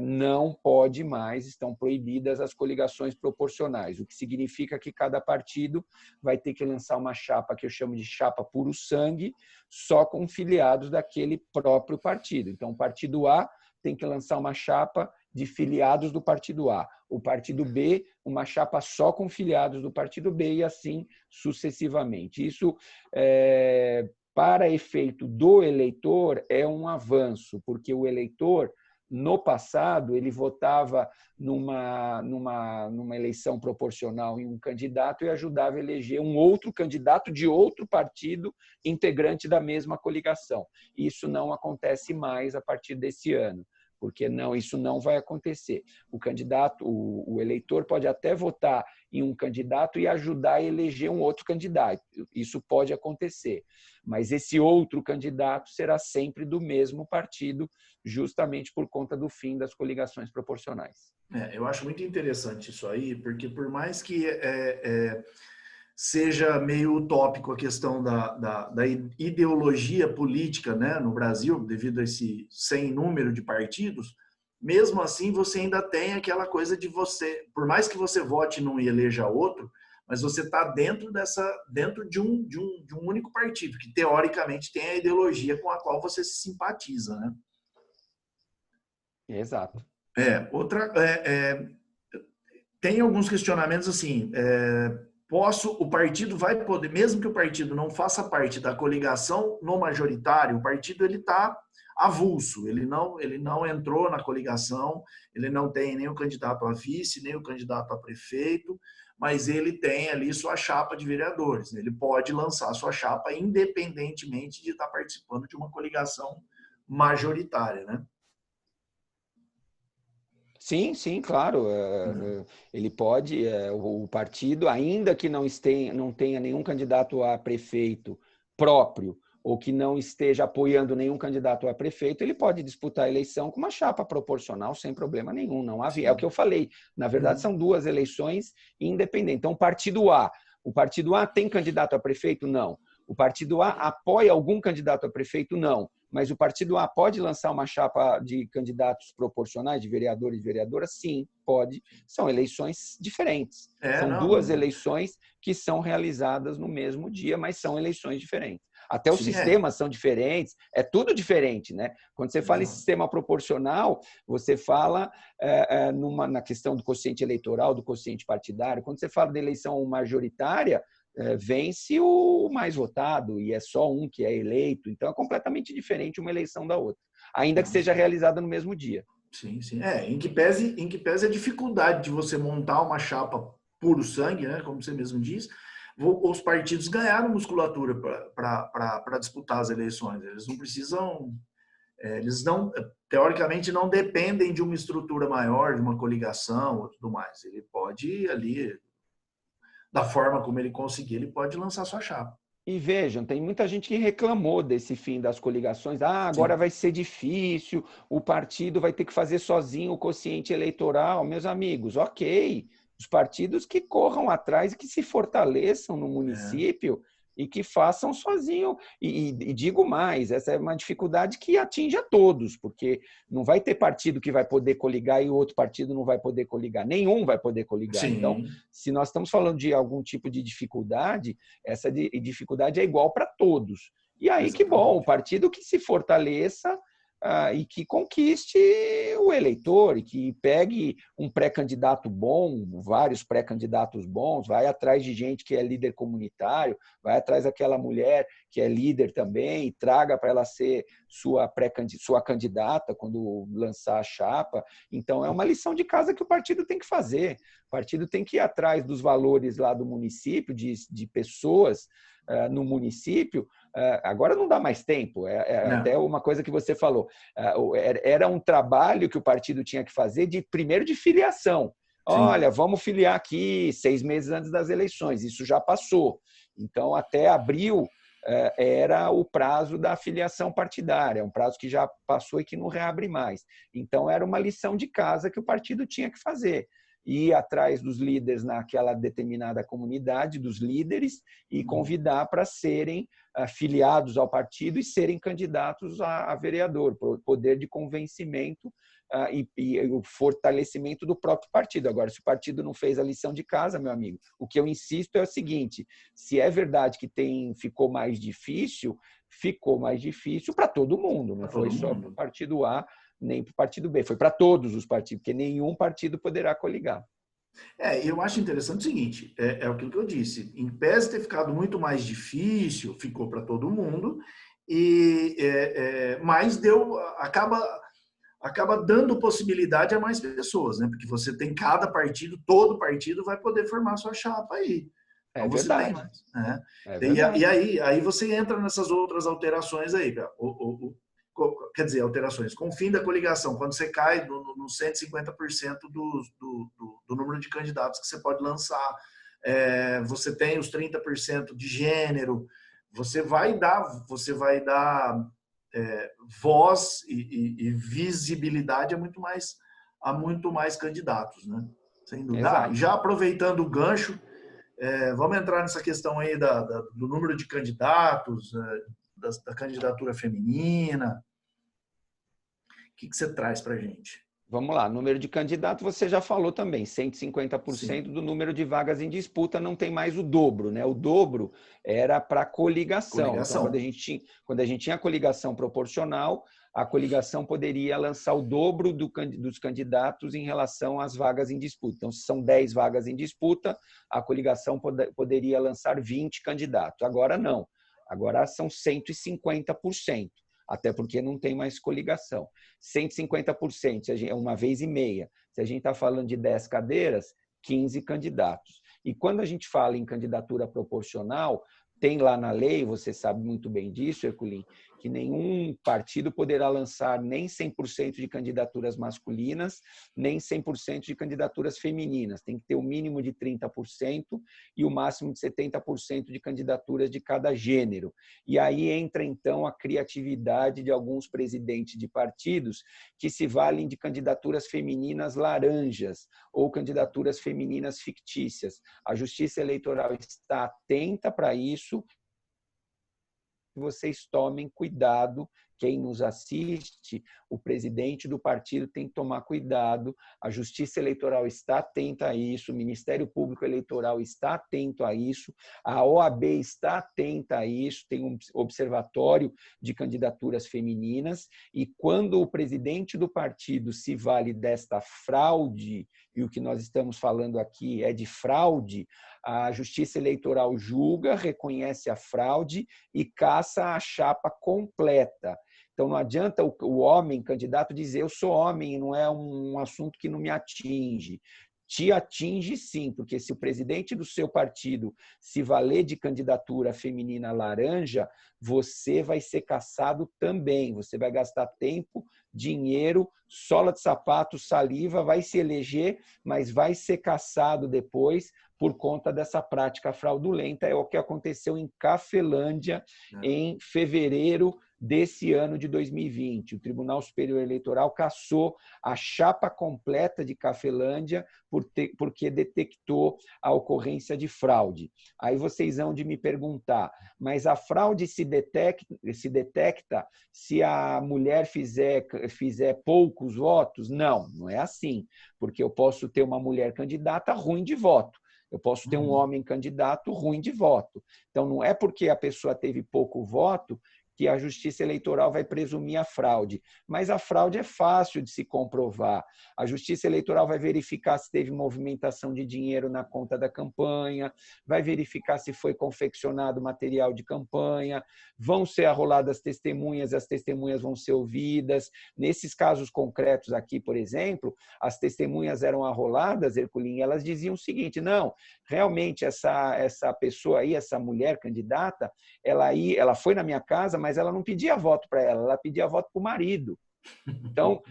[SPEAKER 3] não pode mais, estão proibidas as coligações proporcionais, o que significa que cada partido vai ter que lançar uma chapa que eu chamo de chapa puro sangue, só com filiados daquele próprio partido. Então, o partido A tem que lançar uma chapa de filiados do partido A, o partido B, uma chapa só com filiados do partido B e assim sucessivamente. Isso, para efeito do eleitor, é um avanço, porque o eleitor, no passado, ele votava numa eleição proporcional em um candidato e ajudava a eleger um outro candidato de outro partido integrante da mesma coligação. Isso não acontece mais a partir desse ano, porque isso não vai acontecer. O eleitor pode até votar em um candidato e ajudar a eleger um outro candidato. Isso pode acontecer, mas esse outro candidato será sempre do mesmo partido, justamente por conta do fim das coligações proporcionais.
[SPEAKER 2] Eu acho muito interessante isso aí, porque por mais que seja meio utópico a questão da ideologia política, né, no Brasil, devido a esse sem número de partidos, mesmo assim você ainda tem aquela coisa de você, por mais que você vote num e eleja outro, mas você está dentro de um único partido, que teoricamente tem a ideologia com a qual você se simpatiza, né?
[SPEAKER 3] Exato.
[SPEAKER 2] Tem alguns questionamentos assim, o partido vai poder, mesmo que o partido não faça parte da coligação no majoritário, o partido ele está avulso, ele não entrou na coligação, ele não tem nem o candidato a vice, nem o candidato a prefeito, mas ele tem ali sua chapa de vereadores, ele pode lançar sua chapa independentemente de estar participando de uma coligação majoritária, né?
[SPEAKER 3] Sim, sim, claro. Ele pode, o partido, ainda que não tenha nenhum candidato a prefeito próprio, ou que não esteja apoiando nenhum candidato a prefeito, ele pode disputar a eleição com uma chapa proporcional sem problema nenhum. Não havia. É o que eu falei. Na verdade, são duas eleições independentes. Então, o partido A tem candidato a prefeito? Não. O partido A apoia algum candidato a prefeito? Não. Mas o partido A pode lançar uma chapa de candidatos proporcionais, de vereadores e vereadoras? Sim, pode. São eleições diferentes. São duas eleições que são realizadas no mesmo dia, mas são eleições diferentes. Até os sistemas são diferentes, é tudo diferente, né? Quando você fala em sistema proporcional, você fala na questão do quociente eleitoral, do quociente partidário. Quando você fala de eleição majoritária, vence o mais votado e é só um que é eleito. Então, é completamente diferente uma eleição da outra, ainda que seja realizada no mesmo dia.
[SPEAKER 2] Sim, sim. Em que pese a dificuldade de você montar uma chapa puro sangue, né, como você mesmo diz, os partidos ganharam musculatura para disputar as eleições. Eles não precisam, teoricamente, não dependem de uma estrutura maior, de uma coligação ou tudo mais. Ele pode ir ali, da forma como ele conseguir, ele pode lançar sua chapa.
[SPEAKER 3] E vejam, tem muita gente que reclamou desse fim das coligações. Agora vai ser difícil, o partido vai ter que fazer sozinho o quociente eleitoral. Meus amigos, ok. Os partidos que corram atrás e que se fortaleçam no município e que façam sozinho. E digo mais, essa é uma dificuldade que atinge a todos, porque não vai ter partido que vai poder coligar e o outro partido não vai poder coligar. Nenhum vai poder coligar. Sim. Então, se nós estamos falando de algum tipo de dificuldade, essa dificuldade é igual para todos. E aí, que bom, o partido que se fortaleça e que conquiste o eleitor e que pegue um pré-candidato bom, vários pré-candidatos bons, vai atrás de gente que é líder comunitário, vai atrás daquela mulher que é líder também e traga para ela ser sua candidata quando lançar a chapa. Então, é uma lição de casa que o partido tem que fazer. O partido tem que ir atrás dos valores lá do município, de pessoas no município. Agora não dá mais tempo, até uma coisa que você falou, era um trabalho que o partido tinha que fazer primeiro de filiação. Olha, vamos filiar aqui 6 meses antes das eleições, isso já passou. Então, até abril era o prazo da filiação partidária, um prazo que já passou e que não reabre mais. Então, era uma lição de casa que o partido tinha que fazer. Ir atrás dos líderes naquela determinada comunidade, dos líderes, e convidar para serem filiados ao partido e serem candidatos a vereador, poder de convencimento e o fortalecimento do próprio partido. Agora, se o partido não fez a lição de casa, meu amigo, o que eu insisto é o seguinte: se é verdade que ficou mais difícil para todo mundo, não foi só para o partido A, nem para o partido B, foi para todos os partidos, porque nenhum partido poderá coligar.
[SPEAKER 2] Eu acho interessante o seguinte, aquilo que eu disse, em pese de ter ficado muito mais difícil, ficou para todo mundo, mas acaba dando possibilidade a mais pessoas, né? Porque você tem cada partido, todo partido vai poder formar sua chapa aí. Então você tem mais. Né? Aí você entra nessas outras alterações aí, quer dizer, alterações, com o fim da coligação, quando você cai no 150% do número de candidatos que você pode lançar, você tem os 30% de gênero, você vai dar voz e visibilidade a muito mais candidatos, né? Sem dúvida. Já aproveitando o gancho, vamos entrar nessa questão aí do número de candidatos, da candidatura feminina. O que você traz para a gente?
[SPEAKER 3] Vamos lá, número de candidatos você já falou também, 150%
[SPEAKER 2] Sim.
[SPEAKER 3] do número de vagas em disputa, não tem mais o dobro, né? O dobro era para coligação. Então,
[SPEAKER 2] Coligação.
[SPEAKER 3] quando a gente tinha coligação proporcional, a coligação poderia lançar o dobro dos candidatos em relação às vagas em disputa. Então, se são 10 vagas em disputa, a coligação poderia lançar 20 candidatos. Agora não, agora são 150%. Até porque não tem mais coligação. 150%, é uma vez e meia. Se a gente está falando de 10 cadeiras, 15 candidatos. E quando a gente fala em candidatura proporcional, tem lá na lei, você sabe muito bem disso, Herculin, que nenhum partido poderá lançar nem 100% de candidaturas masculinas, nem 100% de candidaturas femininas. Tem que ter o mínimo de 30% e o máximo de 70% de candidaturas de cada gênero. E aí entra, então, a criatividade de alguns presidentes de partidos que se valem de candidaturas femininas laranjas ou candidaturas femininas fictícias. A Justiça Eleitoral está atenta para isso. Vocês tomem cuidado, quem nos assiste, o presidente do partido tem que tomar cuidado, a Justiça Eleitoral está atenta a isso, o Ministério Público Eleitoral está atento a isso, a OAB está atenta a isso, tem um observatório de candidaturas femininas, e quando o presidente do partido se vale desta fraude, e o que nós estamos falando aqui é de fraude, a Justiça Eleitoral julga, reconhece a fraude e caça a chapa completa. Então, não adianta o homem candidato dizer eu sou homem, não é um assunto que não me atinge. Te atinge sim, porque se o presidente do seu partido se valer de candidatura feminina laranja, você vai ser caçado também. Você vai gastar tempo, dinheiro, sola de sapato, saliva, vai se eleger, mas vai ser caçado depois por conta dessa prática fraudulenta. É o que aconteceu em Cafelândia em fevereiro desse ano de 2020. O Tribunal Superior Eleitoral cassou a chapa completa de Cafelândia porque detectou a ocorrência de fraude. Aí vocês vão de me perguntar, mas a fraude se detecta se a mulher fizer poucos votos? Não, não é assim, porque eu posso ter uma mulher candidata ruim de voto. Eu posso ter um homem candidato ruim de voto. Então, não é porque a pessoa teve pouco voto que a Justiça Eleitoral vai presumir a fraude. Mas a fraude é fácil de se comprovar. A Justiça Eleitoral vai verificar se teve movimentação de dinheiro na conta da campanha, vai verificar se foi confeccionado material de campanha, vão ser arroladas testemunhas, as testemunhas vão ser ouvidas. Nesses casos concretos aqui, por exemplo, as testemunhas eram arroladas, Herculin, elas diziam o seguinte, não, realmente essa pessoa aí, essa mulher candidata, ela foi na minha casa, mas ela não pedia voto para ela pedia voto para o marido. Então,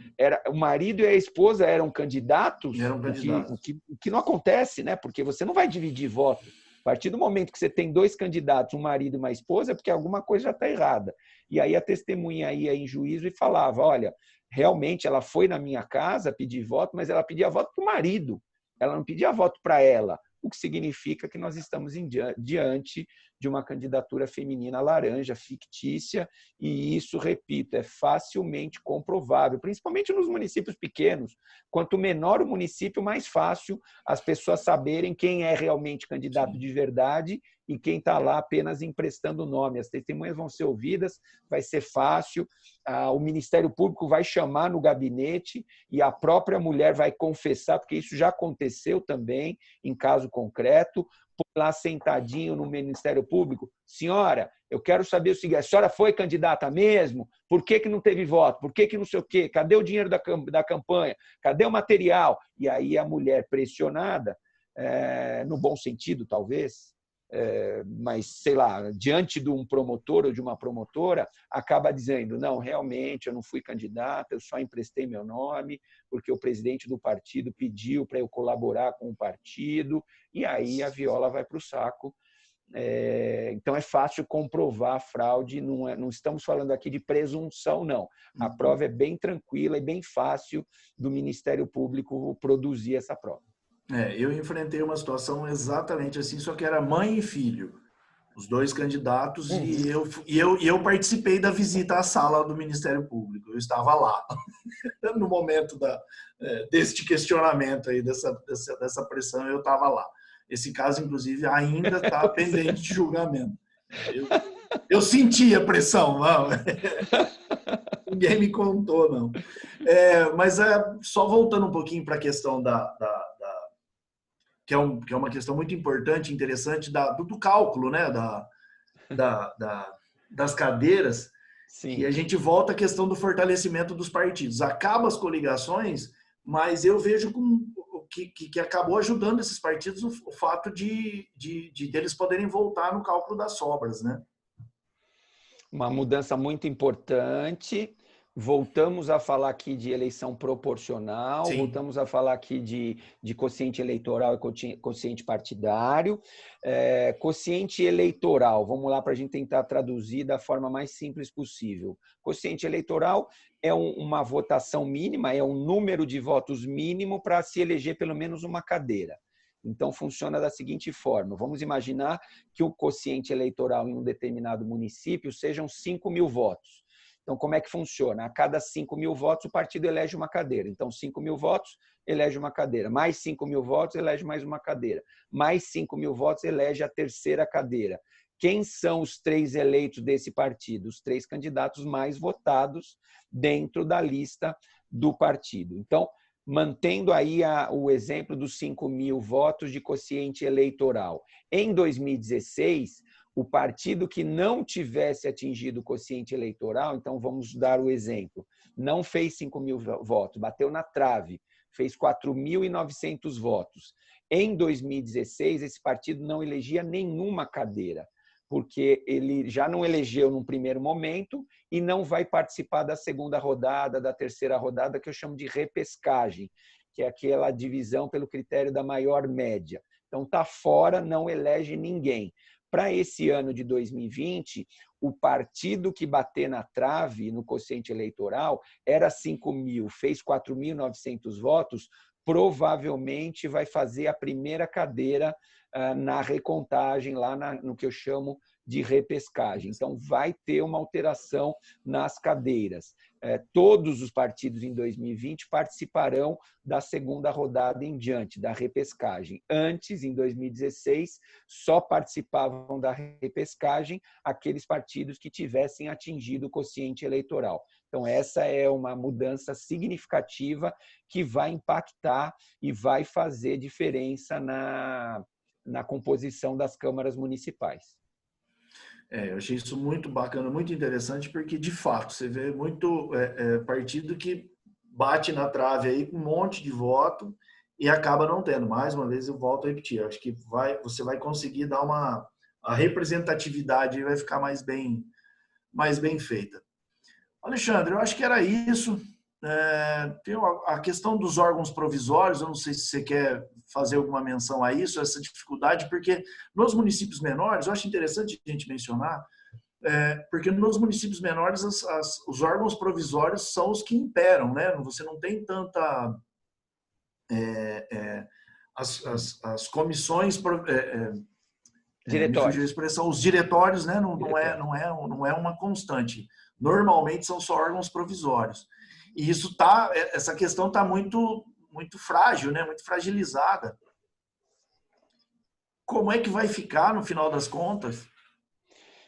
[SPEAKER 3] o marido e a esposa eram candidatos, o que não acontece, né? Porque você não vai dividir voto. A partir do momento que você tem dois candidatos, um marido e uma esposa, é porque alguma coisa já está errada. E aí a testemunha ia em juízo e falava, olha, realmente ela foi na minha casa pedir voto, mas ela pedia voto para o marido. Ela não pedia voto para ela. O que significa que nós estamos diante de uma candidatura feminina laranja, fictícia, e isso, repito, é facilmente comprovável, principalmente nos municípios pequenos. Quanto menor o município, mais fácil as pessoas saberem quem é realmente candidato de verdade e quem está lá apenas emprestando o nome. As testemunhas vão ser ouvidas, vai ser fácil, o Ministério Público vai chamar no gabinete e a própria mulher vai confessar, porque isso já aconteceu também em caso concreto, lá sentadinho no Ministério Público, senhora, eu quero saber o seguinte, a senhora foi candidata mesmo? Por que não teve voto? Por que não sei o quê? Cadê o dinheiro da campanha? Cadê o material? E aí a mulher pressionada, no bom sentido talvez, mas, sei lá, diante de um promotor ou de uma promotora, acaba dizendo, não, realmente eu não fui candidata, eu só emprestei meu nome, porque o presidente do partido pediu para eu colaborar com o partido, e aí a viola vai para o saco. Então é fácil comprovar a fraude, não estamos falando aqui de presunção, não. A prova é bem tranquila e bem fácil do Ministério Público produzir essa prova.
[SPEAKER 2] Eu enfrentei uma situação exatamente assim, só que era mãe e filho. Os dois candidatos, e eu participei da visita à sala do Ministério Público. Eu estava lá, no momento deste questionamento, aí, dessa pressão, eu estava lá. Esse caso, inclusive, ainda está pendente de julgamento. Eu senti a pressão, não. Ninguém me contou, não. Mas só voltando um pouquinho para a questão que é uma questão muito importante, interessante, do cálculo, né? Das cadeiras.
[SPEAKER 3] Sim.
[SPEAKER 2] E a gente volta à questão do fortalecimento dos partidos. Acaba as coligações, mas eu vejo que acabou ajudando esses partidos o fato de eles poderem voltar no cálculo das sobras, né?
[SPEAKER 3] Uma mudança muito importante. Voltamos a falar aqui de eleição proporcional,
[SPEAKER 2] Sim.
[SPEAKER 3] Voltamos a falar aqui de quociente eleitoral e quociente partidário. Quociente eleitoral, vamos lá para a gente tentar traduzir da forma mais simples possível. Quociente eleitoral é uma votação mínima, é um número de votos mínimo para se eleger pelo menos uma cadeira. Então, funciona da seguinte forma. Vamos imaginar que o quociente eleitoral em um determinado município sejam 5.000 votos. Então, como é que funciona? A cada 5.000 votos, o partido elege uma cadeira. Então, 5.000 votos, elege uma cadeira. Mais 5.000 votos, elege mais uma cadeira. Mais 5.000 votos, elege a terceira cadeira. Quem são os 3 eleitos desse partido? Os 3 candidatos mais votados dentro da lista do partido. Então, mantendo aí o exemplo dos 5.000 votos de quociente eleitoral. Em 2016, o partido que não tivesse atingido o quociente eleitoral, então vamos dar o exemplo, não fez 5.000 votos, bateu na trave, fez 4.900 votos. Em 2016, esse partido não elegia nenhuma cadeira, porque ele já não elegeu num primeiro momento e não vai participar da segunda rodada, da terceira rodada, que eu chamo de repescagem, que é aquela divisão pelo critério da maior média. Então, está fora, não elege ninguém. Para esse ano de 2020, o partido que bater na trave no quociente eleitoral era 5.000, fez 4.900 votos, provavelmente vai fazer a primeira cadeira na recontagem, lá no que eu chamo de repescagem. Então, vai ter uma alteração nas cadeiras. Todos os partidos em 2020 participarão da segunda rodada em diante, da repescagem. Antes, em 2016, só participavam da repescagem aqueles partidos que tivessem atingido o quociente eleitoral. Então, essa é uma mudança significativa que vai impactar e vai fazer diferença na composição das câmaras municipais.
[SPEAKER 2] Eu achei isso muito bacana, muito interessante, porque, de fato, você vê muito partido que bate na trave aí com um monte de voto e acaba não tendo. Mais uma vez, eu volto a repetir, acho que você vai conseguir dar a representatividade vai ficar mais bem feita. Alexandre, eu acho que era isso. Tem a questão dos órgãos provisórios, eu não sei se você quer fazer alguma menção a isso, essa dificuldade, porque nos municípios menores, eu acho interessante a gente mencionar, porque nos municípios menores os órgãos provisórios são os que imperam, né? Você não tem tanta... as comissões... me fugiu a expressão, os diretórios, né? Não é uma constante. Normalmente são só órgãos provisórios. E essa questão está muito frágil, né? Muito fragilizada. Como é que vai ficar no final das contas?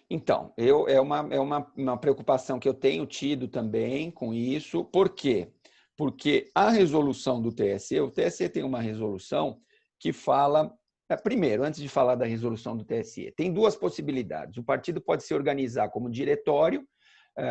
[SPEAKER 3] Então, é uma preocupação que eu tenho tido também com isso. Por quê? Porque a resolução do TSE, o TSE tem uma resolução que fala... Primeiro, antes de falar da resolução do TSE, tem 2 possibilidades. O partido pode se organizar como diretório,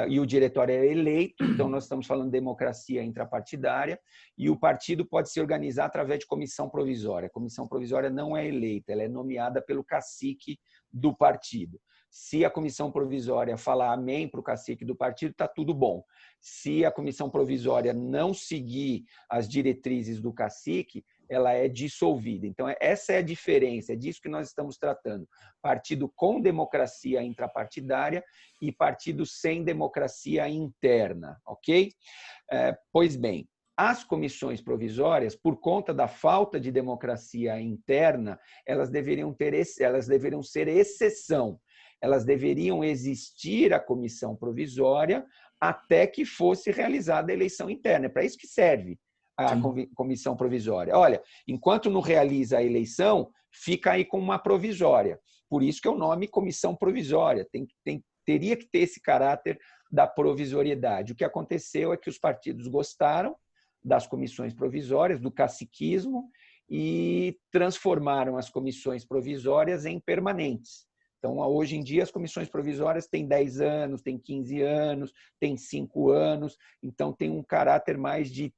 [SPEAKER 3] e o diretório é eleito, então nós estamos falando de democracia intrapartidária, e o partido pode se organizar através de comissão provisória. A comissão provisória não é eleita, ela é nomeada pelo cacique do partido. Se a comissão provisória falar amém para o cacique do partido, está tudo bom. Se a comissão provisória não seguir as diretrizes do cacique, ela é dissolvida. Então, essa é a diferença, é disso que nós estamos tratando. Partido com democracia intrapartidária e partido sem democracia interna, ok? Pois bem, as comissões provisórias, por conta da falta de democracia interna, elas deveriam ser exceção. elas deveriam existir a comissão provisória até que fosse realizada a eleição interna. É para isso que serve a comissão provisória. Olha, enquanto não realiza a eleição, fica aí com uma provisória. Por isso que é o nome comissão provisória. Teria que ter esse caráter da provisoriedade. O que aconteceu é que os partidos gostaram das comissões provisórias, do caciquismo, e transformaram as comissões provisórias em permanentes. Então, hoje em dia, as comissões provisórias têm 10 anos, têm 15 anos, têm 5 anos, então tem um caráter mais de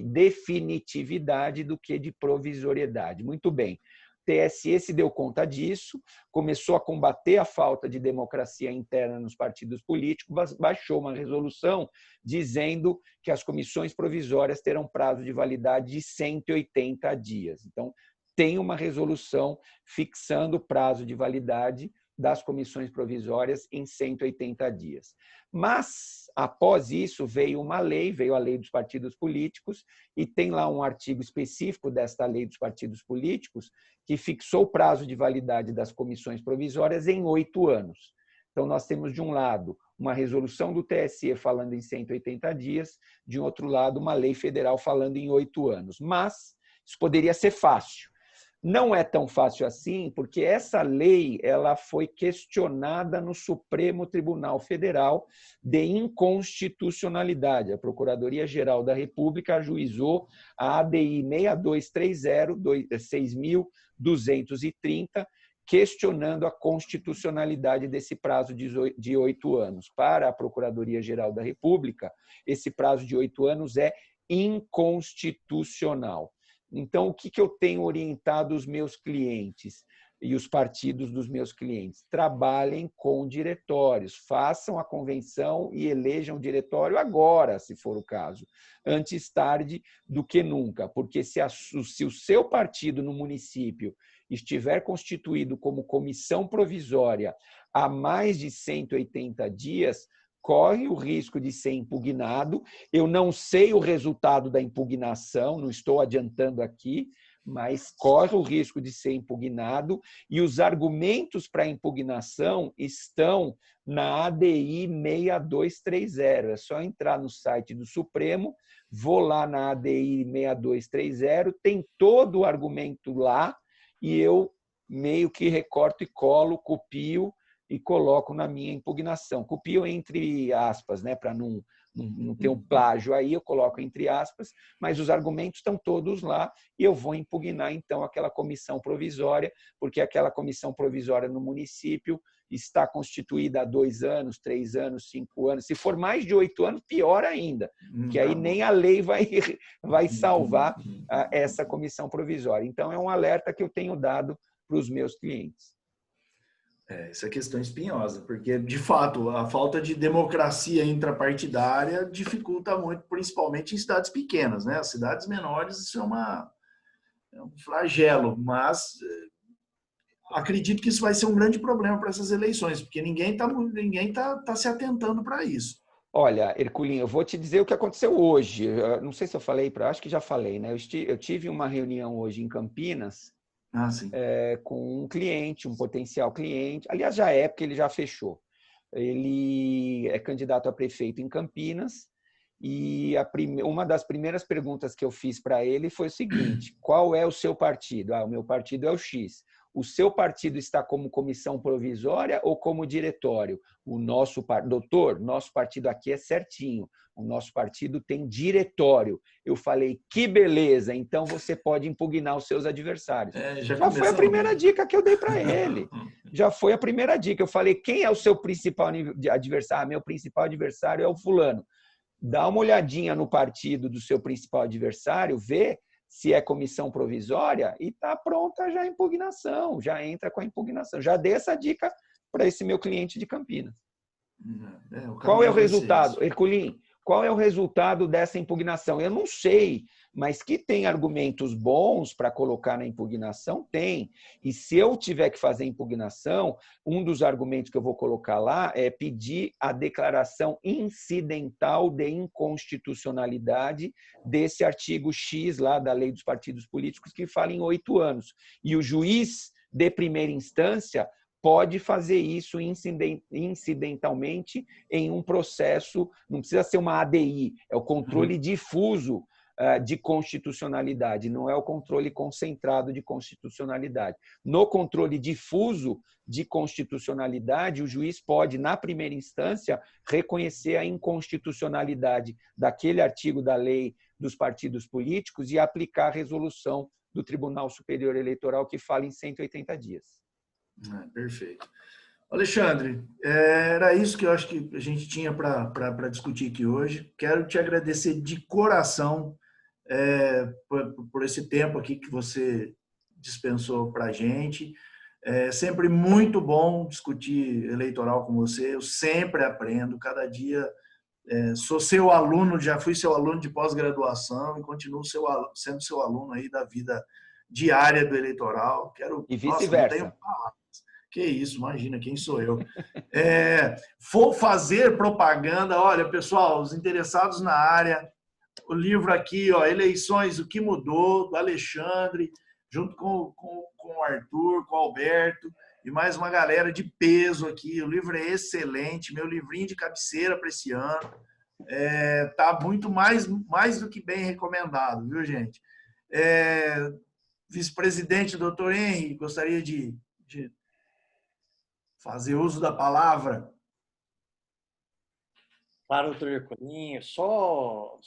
[SPEAKER 3] definitividade do que de provisoriedade. Muito bem. O TSE se deu conta disso, começou a combater a falta de democracia interna nos partidos políticos, baixou uma resolução dizendo que as comissões provisórias terão prazo de validade de 180 dias. Então, tem uma resolução fixando o prazo de validade das comissões provisórias em 180 dias. Mas, após isso, veio a lei dos partidos políticos, e tem lá um artigo específico desta lei dos partidos políticos que fixou o prazo de validade das comissões provisórias em 8 anos. Então, nós temos, de um lado, uma resolução do TSE falando em 180 dias, de outro lado, uma lei federal falando em 8 anos. Mas isso poderia ser fácil. Não é tão fácil assim, porque essa lei ela foi questionada no Supremo Tribunal Federal de inconstitucionalidade. A Procuradoria-Geral da República ajuizou a ADI 6230-6230, questionando a constitucionalidade desse prazo de 8 anos. Para a Procuradoria-Geral da República, esse prazo de 8 anos é inconstitucional. Então, o que eu tenho orientado os meus clientes e os partidos dos meus clientes? Trabalhem com diretórios, façam a convenção e elejam o diretório agora, se for o caso, antes tarde do que nunca, porque se o seu partido no município estiver constituído como comissão provisória há mais de 180 dias, corre o risco de ser impugnado. Eu não sei o resultado da impugnação, não estou adiantando aqui, mas corre o risco de ser impugnado, e os argumentos para a impugnação estão na ADI 6230. É só entrar no site do Supremo, vou lá na ADI 6230, tem todo o argumento lá, e eu meio que recorto e colo, copio e coloco na minha impugnação. Copio entre aspas, né, para não ter um plágio aí, eu coloco entre aspas, mas os argumentos estão todos lá, e eu vou impugnar, então, aquela comissão provisória, porque aquela comissão provisória no município está constituída há 2 anos, 3 anos, 5 anos. Se for mais de 8 anos, pior ainda, que aí nem a lei vai salvar essa comissão provisória. Então, é um alerta que eu tenho dado para os meus clientes.
[SPEAKER 2] Essa é questão espinhosa, porque, de fato, a falta de democracia intrapartidária dificulta muito, principalmente em cidades pequenas, né? As cidades menores, isso é um flagelo, mas acredito que isso vai ser um grande problema para essas eleições, porque ninguém tá se atentando para isso.
[SPEAKER 3] Olha, Herculinho, eu vou te dizer o que aconteceu hoje. Eu não sei se eu falei, acho que já falei, né? Eu tive uma reunião hoje em Campinas, com um cliente, um potencial cliente. Aliás, já é, porque ele já fechou. Ele é candidato a prefeito em Campinas, e uma das primeiras perguntas que eu fiz para ele foi o seguinte: qual é o seu partido? O meu partido é o X. O seu partido está como comissão provisória ou como diretório? Doutor, nosso partido aqui é certinho. O nosso partido tem diretório. Eu falei, que beleza, então você pode impugnar os seus adversários. Já foi a primeira dica que eu dei para ele. Já foi a primeira dica. Eu falei, quem é o seu principal adversário? Meu principal adversário é o fulano. Dá uma olhadinha no partido do seu principal adversário, vê se é comissão provisória, e está pronta já a impugnação, já entra com a impugnação. Já dei essa dica para esse meu cliente de Campinas. Qual é o resultado, Herculin? Qual é o resultado dessa impugnação? Eu não sei, mas que tem argumentos bons para colocar na impugnação, tem. E se eu tiver que fazer impugnação, um dos argumentos que eu vou colocar lá é pedir a declaração incidental de inconstitucionalidade desse artigo X lá da Lei dos Partidos Políticos, que fala em 8 anos. E o juiz de primeira instância pode fazer isso incidentalmente em um processo, não precisa ser uma ADI, é o controle difuso de constitucionalidade, não é o controle concentrado de constitucionalidade. No controle difuso de constitucionalidade, o juiz pode, na primeira instância, reconhecer a inconstitucionalidade daquele artigo da lei dos partidos políticos e aplicar a resolução do Tribunal Superior Eleitoral que fala em 180 dias.
[SPEAKER 2] Perfeito. Alexandre, era isso que eu acho que a gente tinha para discutir aqui hoje. Quero te agradecer de coração por esse tempo aqui que você dispensou para a gente. É sempre muito bom discutir eleitoral com você. Eu sempre aprendo, cada dia sou seu aluno, já fui seu aluno de pós-graduação e continuo sendo seu aluno aí da vida diária do eleitoral.
[SPEAKER 3] E vice-versa.
[SPEAKER 2] Nossa, que isso, imagina, quem sou eu? For fazer propaganda, olha, pessoal, os interessados na área, o livro aqui, ó, Eleições, o que mudou, do Alexandre, junto com o Arthur, com o Alberto, e mais uma galera de peso aqui. O livro é excelente, meu livrinho de cabeceira para esse ano. Tá muito mais do que bem recomendado, viu, gente? Vice-presidente, doutor Henry, gostaria de fazer uso da palavra.
[SPEAKER 1] Claro, doutor Ercolim, só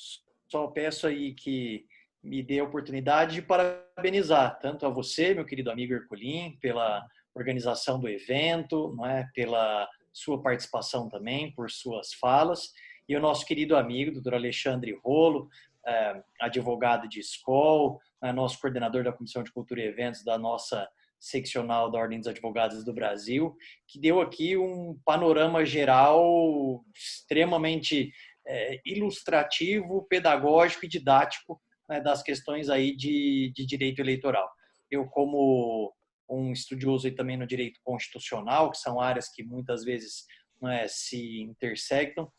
[SPEAKER 1] peço aí que me dê a oportunidade de parabenizar tanto a você, meu querido amigo Ercolim, pela organização do evento, não é? Pela sua participação também, por suas falas, e o nosso querido amigo, doutor Alexandre Rolo, advogado de escola, nosso coordenador da Comissão de Cultura e Eventos da nossa seccional da Ordem dos Advogados do Brasil, que deu aqui um panorama geral extremamente ilustrativo, pedagógico e didático, né, das questões aí de direito eleitoral. Eu, como um estudioso aí também no direito constitucional, que são áreas que muitas vezes se intersectam,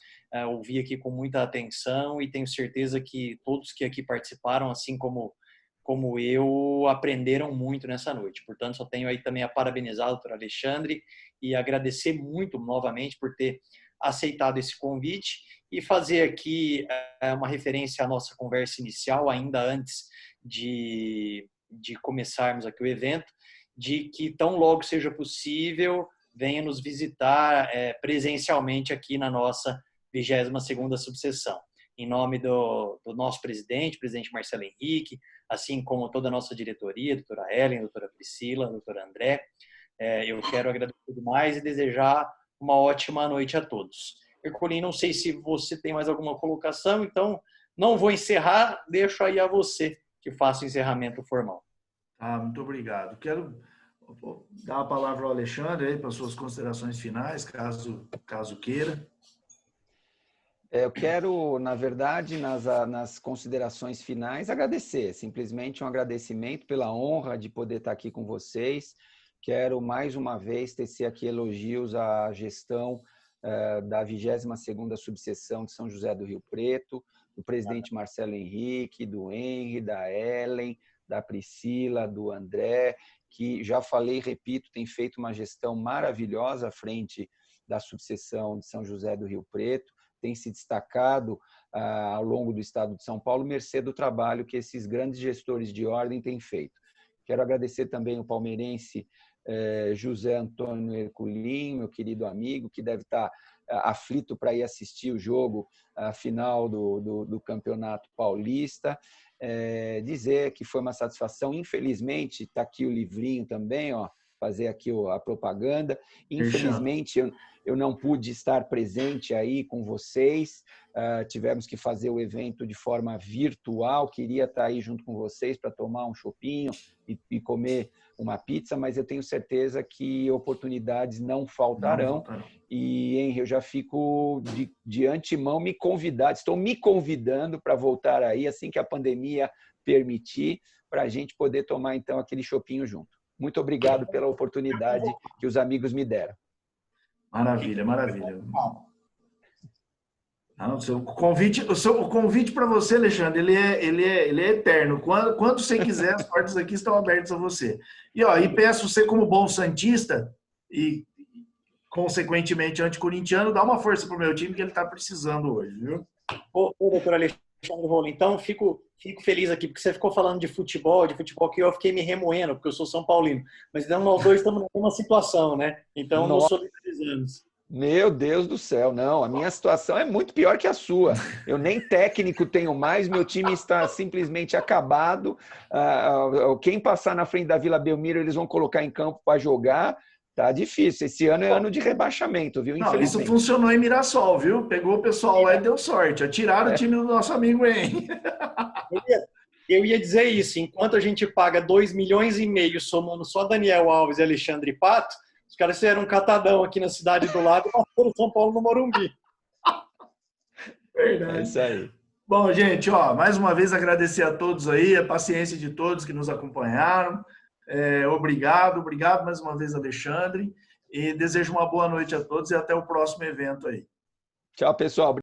[SPEAKER 1] ouvi aqui com muita atenção e tenho certeza que todos que aqui participaram, assim como eu, aprenderam muito nessa noite. Portanto, só tenho aí também a parabenizar o doutor Alexandre e agradecer muito novamente por ter aceitado esse convite e fazer aqui uma referência à nossa conversa inicial, ainda antes de começarmos aqui o evento, de que tão logo seja possível, venha nos visitar presencialmente aqui na nossa 22ª subseção. Em nome do nosso presidente Marcelo Henrique, assim como toda a nossa diretoria, doutora Ellen, doutora Priscila, doutor André, eu quero agradecer demais e desejar uma ótima noite a todos. Ercolim, não sei se você tem mais alguma colocação, então não vou encerrar, deixo aí a você que faça o encerramento formal.
[SPEAKER 2] Muito obrigado. Quero dar a palavra ao Alexandre aí para suas considerações finais, caso queira.
[SPEAKER 3] Eu quero, na verdade, nas considerações finais, agradecer, simplesmente um agradecimento pela honra de poder estar aqui com vocês. Quero, mais uma vez, tecer aqui elogios à gestão da 22ª subseção de São José do Rio Preto, do presidente Marcelo Henrique, do Henry, da Ellen, da Priscila, do André, que, já falei e repito, tem feito uma gestão maravilhosa à frente da subseção de São José do Rio Preto, tem se destacado ao longo do estado de São Paulo, mercê do trabalho que esses grandes gestores de ordem têm feito. Quero agradecer também o palmeirense José Antônio Ercolim, meu querido amigo, que deve estar aflito para ir assistir o jogo, a final do Campeonato Paulista. Dizer que foi uma satisfação, infelizmente, está aqui o livrinho também, ó, fazer aqui a propaganda. Infelizmente, eu não pude estar presente aí com vocês, tivemos que fazer o evento de forma virtual, queria estar aí junto com vocês para tomar um chopinho e comer uma pizza, mas eu tenho certeza que oportunidades não faltarão. E, Henry, eu já fico de antemão estou me convidando para voltar aí assim que a pandemia permitir, para a gente poder tomar então aquele chopinho junto. Muito obrigado pela oportunidade que os amigos me deram.
[SPEAKER 2] Maravilha, maravilha. O convite para você, Alexandre, ele é eterno. Quando você quiser, as portas aqui estão abertas a você. E peço você, como bom santista, e consequentemente anticorintiano, dá uma força pro meu time que ele está precisando hoje, viu?
[SPEAKER 1] Ô, doutor Alexandre Rolo, então fico feliz aqui, porque você ficou falando de futebol que eu fiquei me remoendo, porque eu sou São Paulino. Mas então nós dois estamos na mesma situação, né? Então nos solidarizamos.
[SPEAKER 3] Meu Deus do céu, não, a minha situação é muito pior que a sua. Eu nem técnico tenho mais, meu time está simplesmente acabado. Quem passar na frente da Vila Belmiro, eles vão colocar em campo para jogar. Tá difícil. Esse ano é ano de rebaixamento, viu?
[SPEAKER 2] Não, isso funcionou em Mirassol, viu? Pegou o pessoal lá e deu sorte. Atiraram o time do nosso amigo, hein?
[SPEAKER 1] Eu ia dizer isso. Enquanto a gente paga 2,5 milhões somando só Daniel Alves e Alexandre Pato, os caras fizeram um catadão aqui na cidade do lado e passaram São Paulo no Morumbi.
[SPEAKER 2] Verdade.
[SPEAKER 3] É isso aí.
[SPEAKER 2] Bom, gente, ó, mais uma vez agradecer a todos aí, a paciência de todos que nos acompanharam. Obrigado mais uma vez, Alexandre. E desejo uma boa noite a todos e até o próximo evento aí.
[SPEAKER 3] Tchau, pessoal.